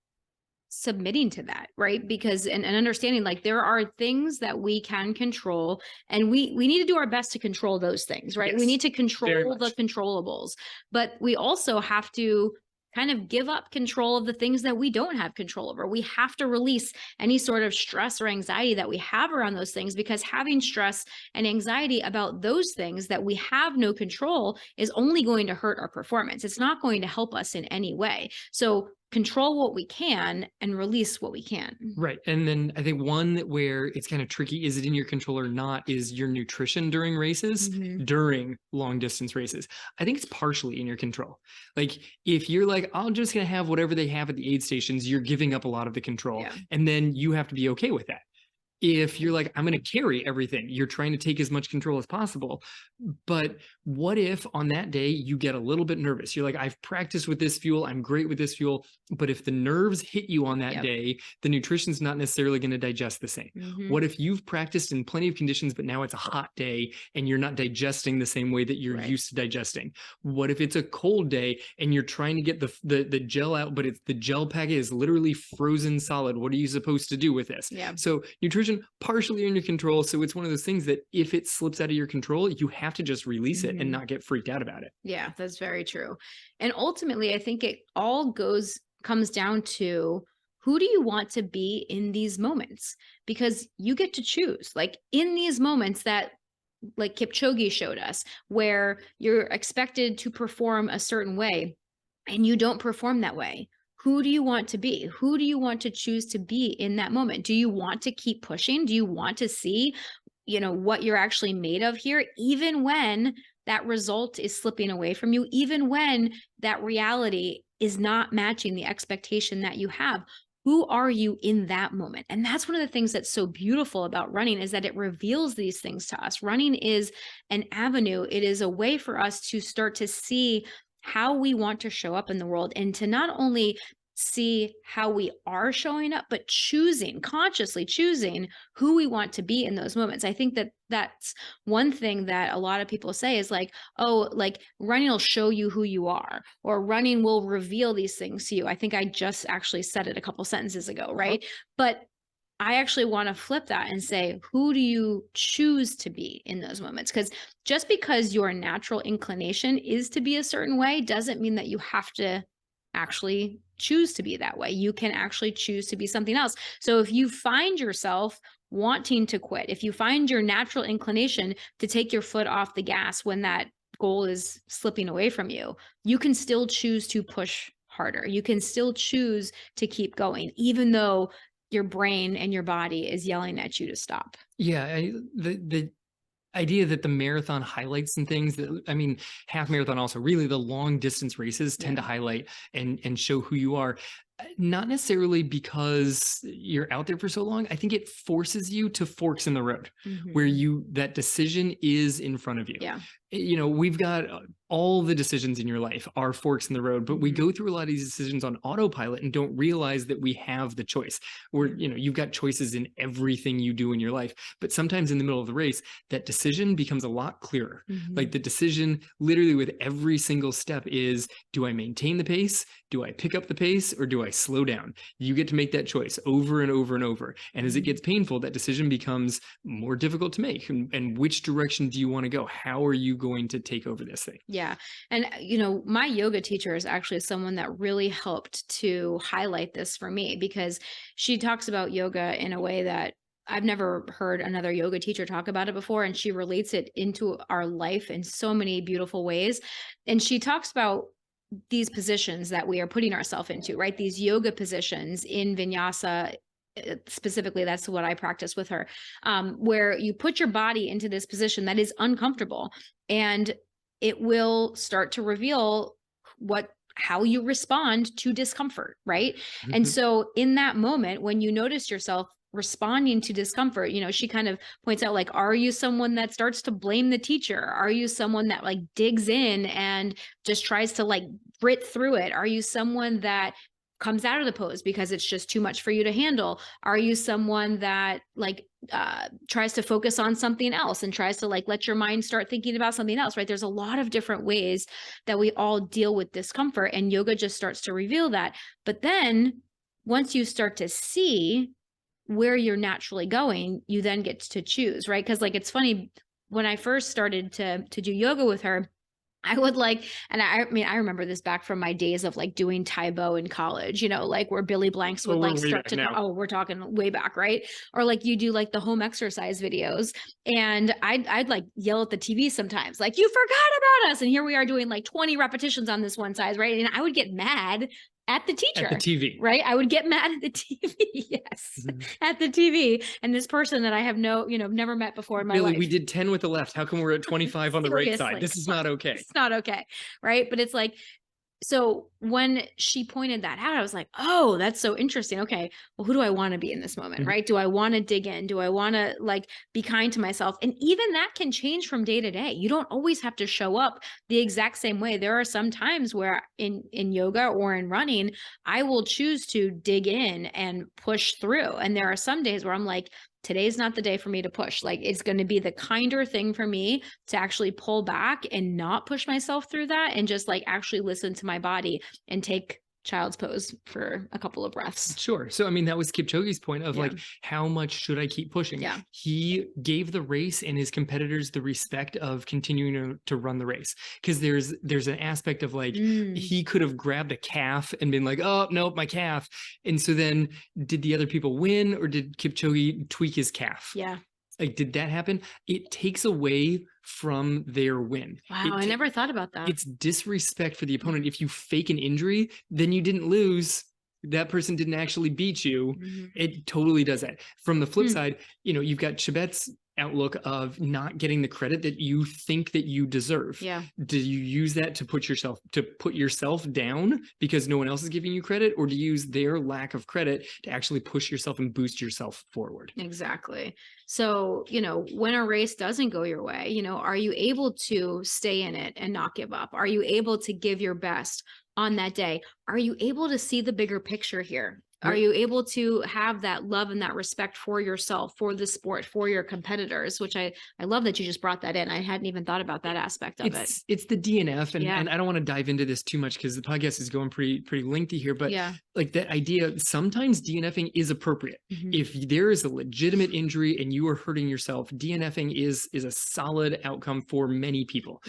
submitting to that, right? Because and understanding like there are things that we can control, and we need to do our best to control those things, right? We Yes, need to very control the much. controllables, but we also have to kind of give up control of the things that we don't have control over. We have to release any sort of stress or anxiety that we have around those things, because having stress and anxiety about those things that we have no control is only going to hurt our performance. It's not going to help us in any way. So control what we can and release what we can. Right. And then I think one where it's kind of tricky, is it in your control or not, is your nutrition during races, during long distance races. I think it's partially in your control. Like if you're like, I'm just going to have whatever they have at the aid stations, you're giving up a lot of the control. Yeah. And then you have to be okay with that. If you're like, I'm going to carry everything, you're trying to take as much control as possible. But what if on that day you get a little bit nervous? You're like, I've practiced with this fuel, I'm great with this fuel. But if the nerves hit you on that day, the nutrition's not necessarily going to digest the same. What if you've practiced in plenty of conditions, but now it's a hot day and you're not digesting the same way that you're used to digesting? What if it's a cold day and you're trying to get the gel out, but the gel packet is literally frozen solid? What are you supposed to do with this? So nutrition partially in your control. So it's one of those things that if it slips out of your control, you have to just release it and not get freaked out about it. Yeah, that's very true. And ultimately, I think it all comes down to, who do you want to be in these moments? Because you get to choose. Like in these moments that like Kipchoge showed us, where you're expected to perform a certain way and you don't perform that way. Who do you want to be? Who do you want to choose to be in that moment? Do you want to keep pushing? Do you want to see, what you're actually made of here, even when that result is slipping away from you, even when that reality is not matching the expectation that you have? Who are you in that moment? And that's one of the things that's so beautiful about running, is that it reveals these things to us. Running is an avenue. It is a way for us to start to see how we want to show up in the world, and to not only see how we are showing up, but consciously choosing who we want to be in those moments. I think that that's one thing that a lot of people say is like, oh, like running will show you who you are, or running will reveal these things to you. I think I just actually said it a couple sentences ago, right? But I actually want to flip that and say, who do you choose to be in those moments? Because just because your natural inclination is to be a certain way doesn't mean that you have to actually choose to be that way. You can actually choose to be something else. So if you find yourself wanting to quit, if you find your natural inclination to take your foot off the gas when that goal is slipping away from you, you can still choose to push harder. You can still choose to keep going, even though your brain and your body is yelling at you to stop. Yeah, the idea that the marathon highlights some things that, I mean, half marathon also, really the long distance races tend to highlight and show who you are. Not necessarily because you're out there for so long. I think it forces you to forks in the road where that decision is in front of you. Yeah. we've got all the decisions in your life are forks in the road, but we go through a lot of these decisions on autopilot and don't realize that we have the choice. Where, you've got choices in everything you do in your life, but sometimes in the middle of the race, that decision becomes a lot clearer. Like the decision literally with every single step is, do I maintain the pace? Do I pick up the pace, or do I slow down? You get to make that choice over and over and over. And as it gets painful, that decision becomes more difficult to make. And which direction do you want to go? How are you going to take over this thing? Yeah. And, my yoga teacher is actually someone that really helped to highlight this for me, because she talks about yoga in a way that I've never heard another yoga teacher talk about it before. And she relates it into our life in so many beautiful ways. And she talks about these positions that we are putting ourselves into, right? These yoga positions in vinyasa. Specifically, that's what I practice with her, where you put your body into this position that is uncomfortable, and it will start to reveal how you respond to discomfort, right? And so in that moment, when you notice yourself responding to discomfort, she kind of points out, like, are you someone that starts to blame the teacher? Are you someone that like digs in and just tries to like grit through it? Are you someone that comes out of the pose because it's just too much for you to handle? Are you someone that like tries to focus on something else and tries to like let your mind start thinking about something else, right? There's a lot of different ways that we all deal with discomfort, and yoga just starts to reveal that. But then once you start to see where you're naturally going, you then get to choose, right? Because like, it's funny, when I first started to do yoga with her, I would like, and I mean, I remember this back from my days of like doing Taebo in college, like where Billy Blanks would like start to, we're talking way back, right? Or like you do like the home exercise videos, and I'd like yell at the TV sometimes, like, you forgot about us. And here we are doing like 20 repetitions on this one size, right? And I would get mad at the teacher, at the TV, right? I would get mad at the TV. Yes. At the TV. And this person that I have never met before in my life. We did 10 with the left. How come we're at 25 on the right side? This is not okay. It's not okay. Right. But it's like, so when she pointed that out, I was like, oh, that's so interesting. Okay. Well, who do I want to be in this moment? Right. Do I want to dig in? Do I want to like be kind to myself? And even that can change from day to day. You don't always have to show up the exact same way. There are some times where in yoga or in running, I will choose to dig in and push through. And there are some days where I'm like, today's not the day for me to push. Like, it's going to be the kinder thing for me to actually pull back and not push myself through that, and just like actually listen to my body and take child's pose for a couple of breaths. Sure. So, I mean, that was Kipchoge's point of like, how much should I keep pushing? Yeah. He gave the race and his competitors the respect of continuing to run the race. Because there's an aspect of like, he could have grabbed a calf and been like, oh, nope, my calf. And so then did the other people win, or did Kipchoge tweak his calf? Yeah. Like, did that happen? It takes away from their win. Wow, I never thought about that. It's disrespect for the opponent. If you fake an injury, then you didn't lose. That person didn't actually beat you. It totally does that. From the flip side, you've got Chebet's outlook of not getting the credit that you think that you deserve. Yeah. Do you use that to put yourself down because no one else is giving you credit, or do you use their lack of credit to actually push yourself and boost yourself forward? Exactly. So, when a race doesn't go your way, are you able to stay in it and not give up? Are you able to give your best on that day? Are you able to see the bigger picture here? Are you able to have that love and that respect for yourself, for the sport, for your competitors, which I love that you just brought that in. I hadn't even thought about that aspect of it. It's the DNF. And I don't want to dive into this too much because the podcast is going pretty lengthy here, but like that idea, sometimes DNFing is appropriate. If there is a legitimate injury and you are hurting yourself, DNFing is a solid outcome for many people.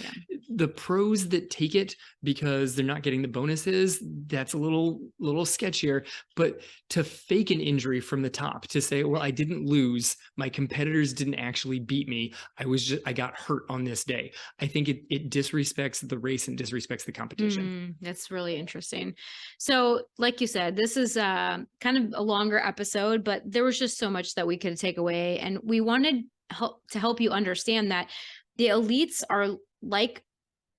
The pros that take it because they're not getting the bonuses, that's a little sketchier, but to fake an injury from the top, to say, well, I didn't lose, my competitors didn't actually beat me, I got hurt on this day. I think it disrespects the race and disrespects the competition. That's really interesting. So like you said, this is kind of a longer episode, but there was just so much that we could take away. And we wanted to help you understand that the elites are like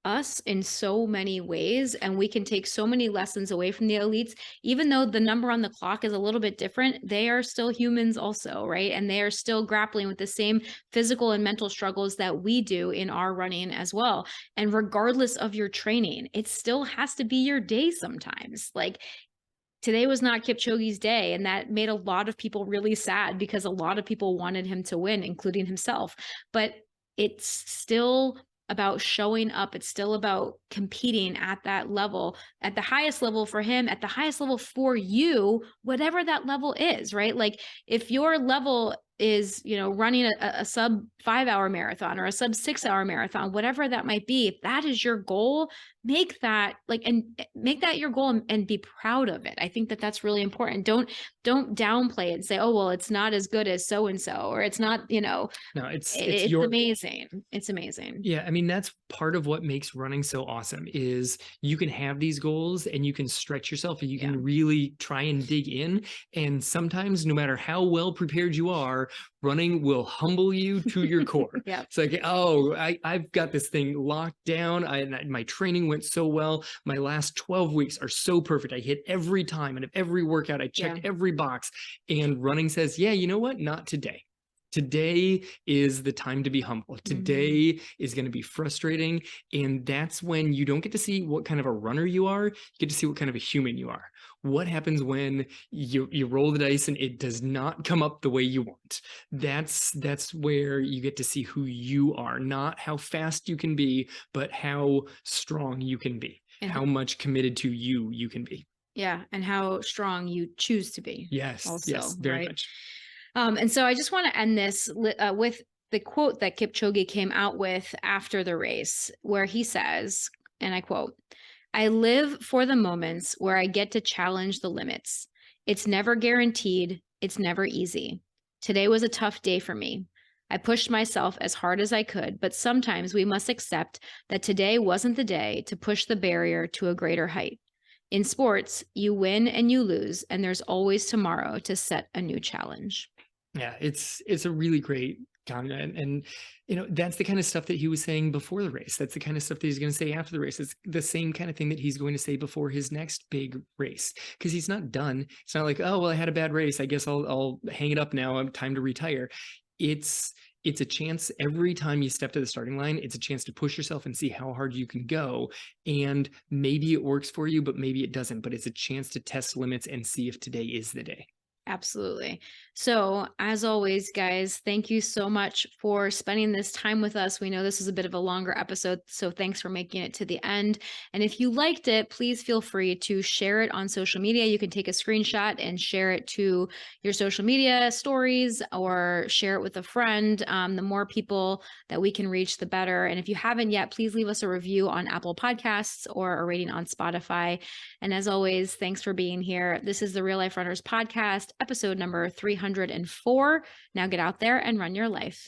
us in so many ways, and we can take so many lessons away from the elites. Even though the number on the clock is a little bit different, they are still humans also, right? And they are still grappling with the same physical and mental struggles that we do in our running as well. And regardless of your training, it still has to be your day sometimes. Like, today was not Kipchoge's day, and that made a lot of people really sad because a lot of people wanted him to win, including himself. But it's still about showing up. It's still about competing at that level, at the highest level for him, at the highest level for you, whatever that level is, right? Like, if your level is, running a sub 5 hour marathon or a sub 6 hour marathon, whatever that might be, if that is your goal, make that make that your goal, and be proud of it. I think that that's really important. Don't downplay it and say, oh, well, it's not as good as so and so, or it's not, No, it's it's your amazing. It's amazing. Yeah, I mean, that's part of what makes running so awesome is you can have these goals and you can stretch yourself and you Yeah. can really try and dig in. And sometimes, no matter how well prepared you are, running will humble you to your core. Yeah. It's like, oh, I've got this thing locked down. My training went so well. My last 12 weeks are so perfect. I hit every time and every workout. I checked every box. And running says, yeah, you know what? Not today. Today is the time to be humble. Today is going to be frustrating. And that's when you don't get to see what kind of a runner you are. You get to see what kind of a human you are. What happens when you roll the dice and it does not come up the way you want? That's where you get to see who you are, not how fast you can be, but how strong you can be, and how much committed to you can be. Yeah, and how strong you choose to be. Yes, also, yes, very right? much. And so I just want to end this with the quote that Kipchoge came out with after the race, where he says, and I quote, "I live for the moments where I get to challenge the limits. It's never guaranteed. It's never easy. Today was a tough day for me. I pushed myself as hard as I could, but sometimes we must accept that today wasn't the day to push the barrier to a greater height. In sports, you win and you lose, and there's always tomorrow to set a new challenge." Yeah, it's a really great comment. And that's the kind of stuff that he was saying before the race. That's the kind of stuff that he's going to say after the race. It's the same kind of thing that he's going to say before his next big race, because he's not done. It's not like, oh, well, I had a bad race, I guess I'll hang it up now, I'm time to retire. It's a chance every time you step to the starting line. It's a chance to push yourself and see how hard you can go. And maybe it works for you, but maybe it doesn't. But it's a chance to test limits and see if today is the day. Absolutely. So, as always, guys, thank you so much for spending this time with us. We know this is a bit of a longer episode, so thanks for making it to the end. And if you liked it, please feel free to share it on social media. You can take a screenshot and share it to your social media stories or share it with a friend. The more people that we can reach, the better. And if you haven't yet, please leave us a review on Apple Podcasts or a rating on Spotify. And as always, thanks for being here. This is the Real Life Runners Podcast, episode number 304. Now get out there and run your life.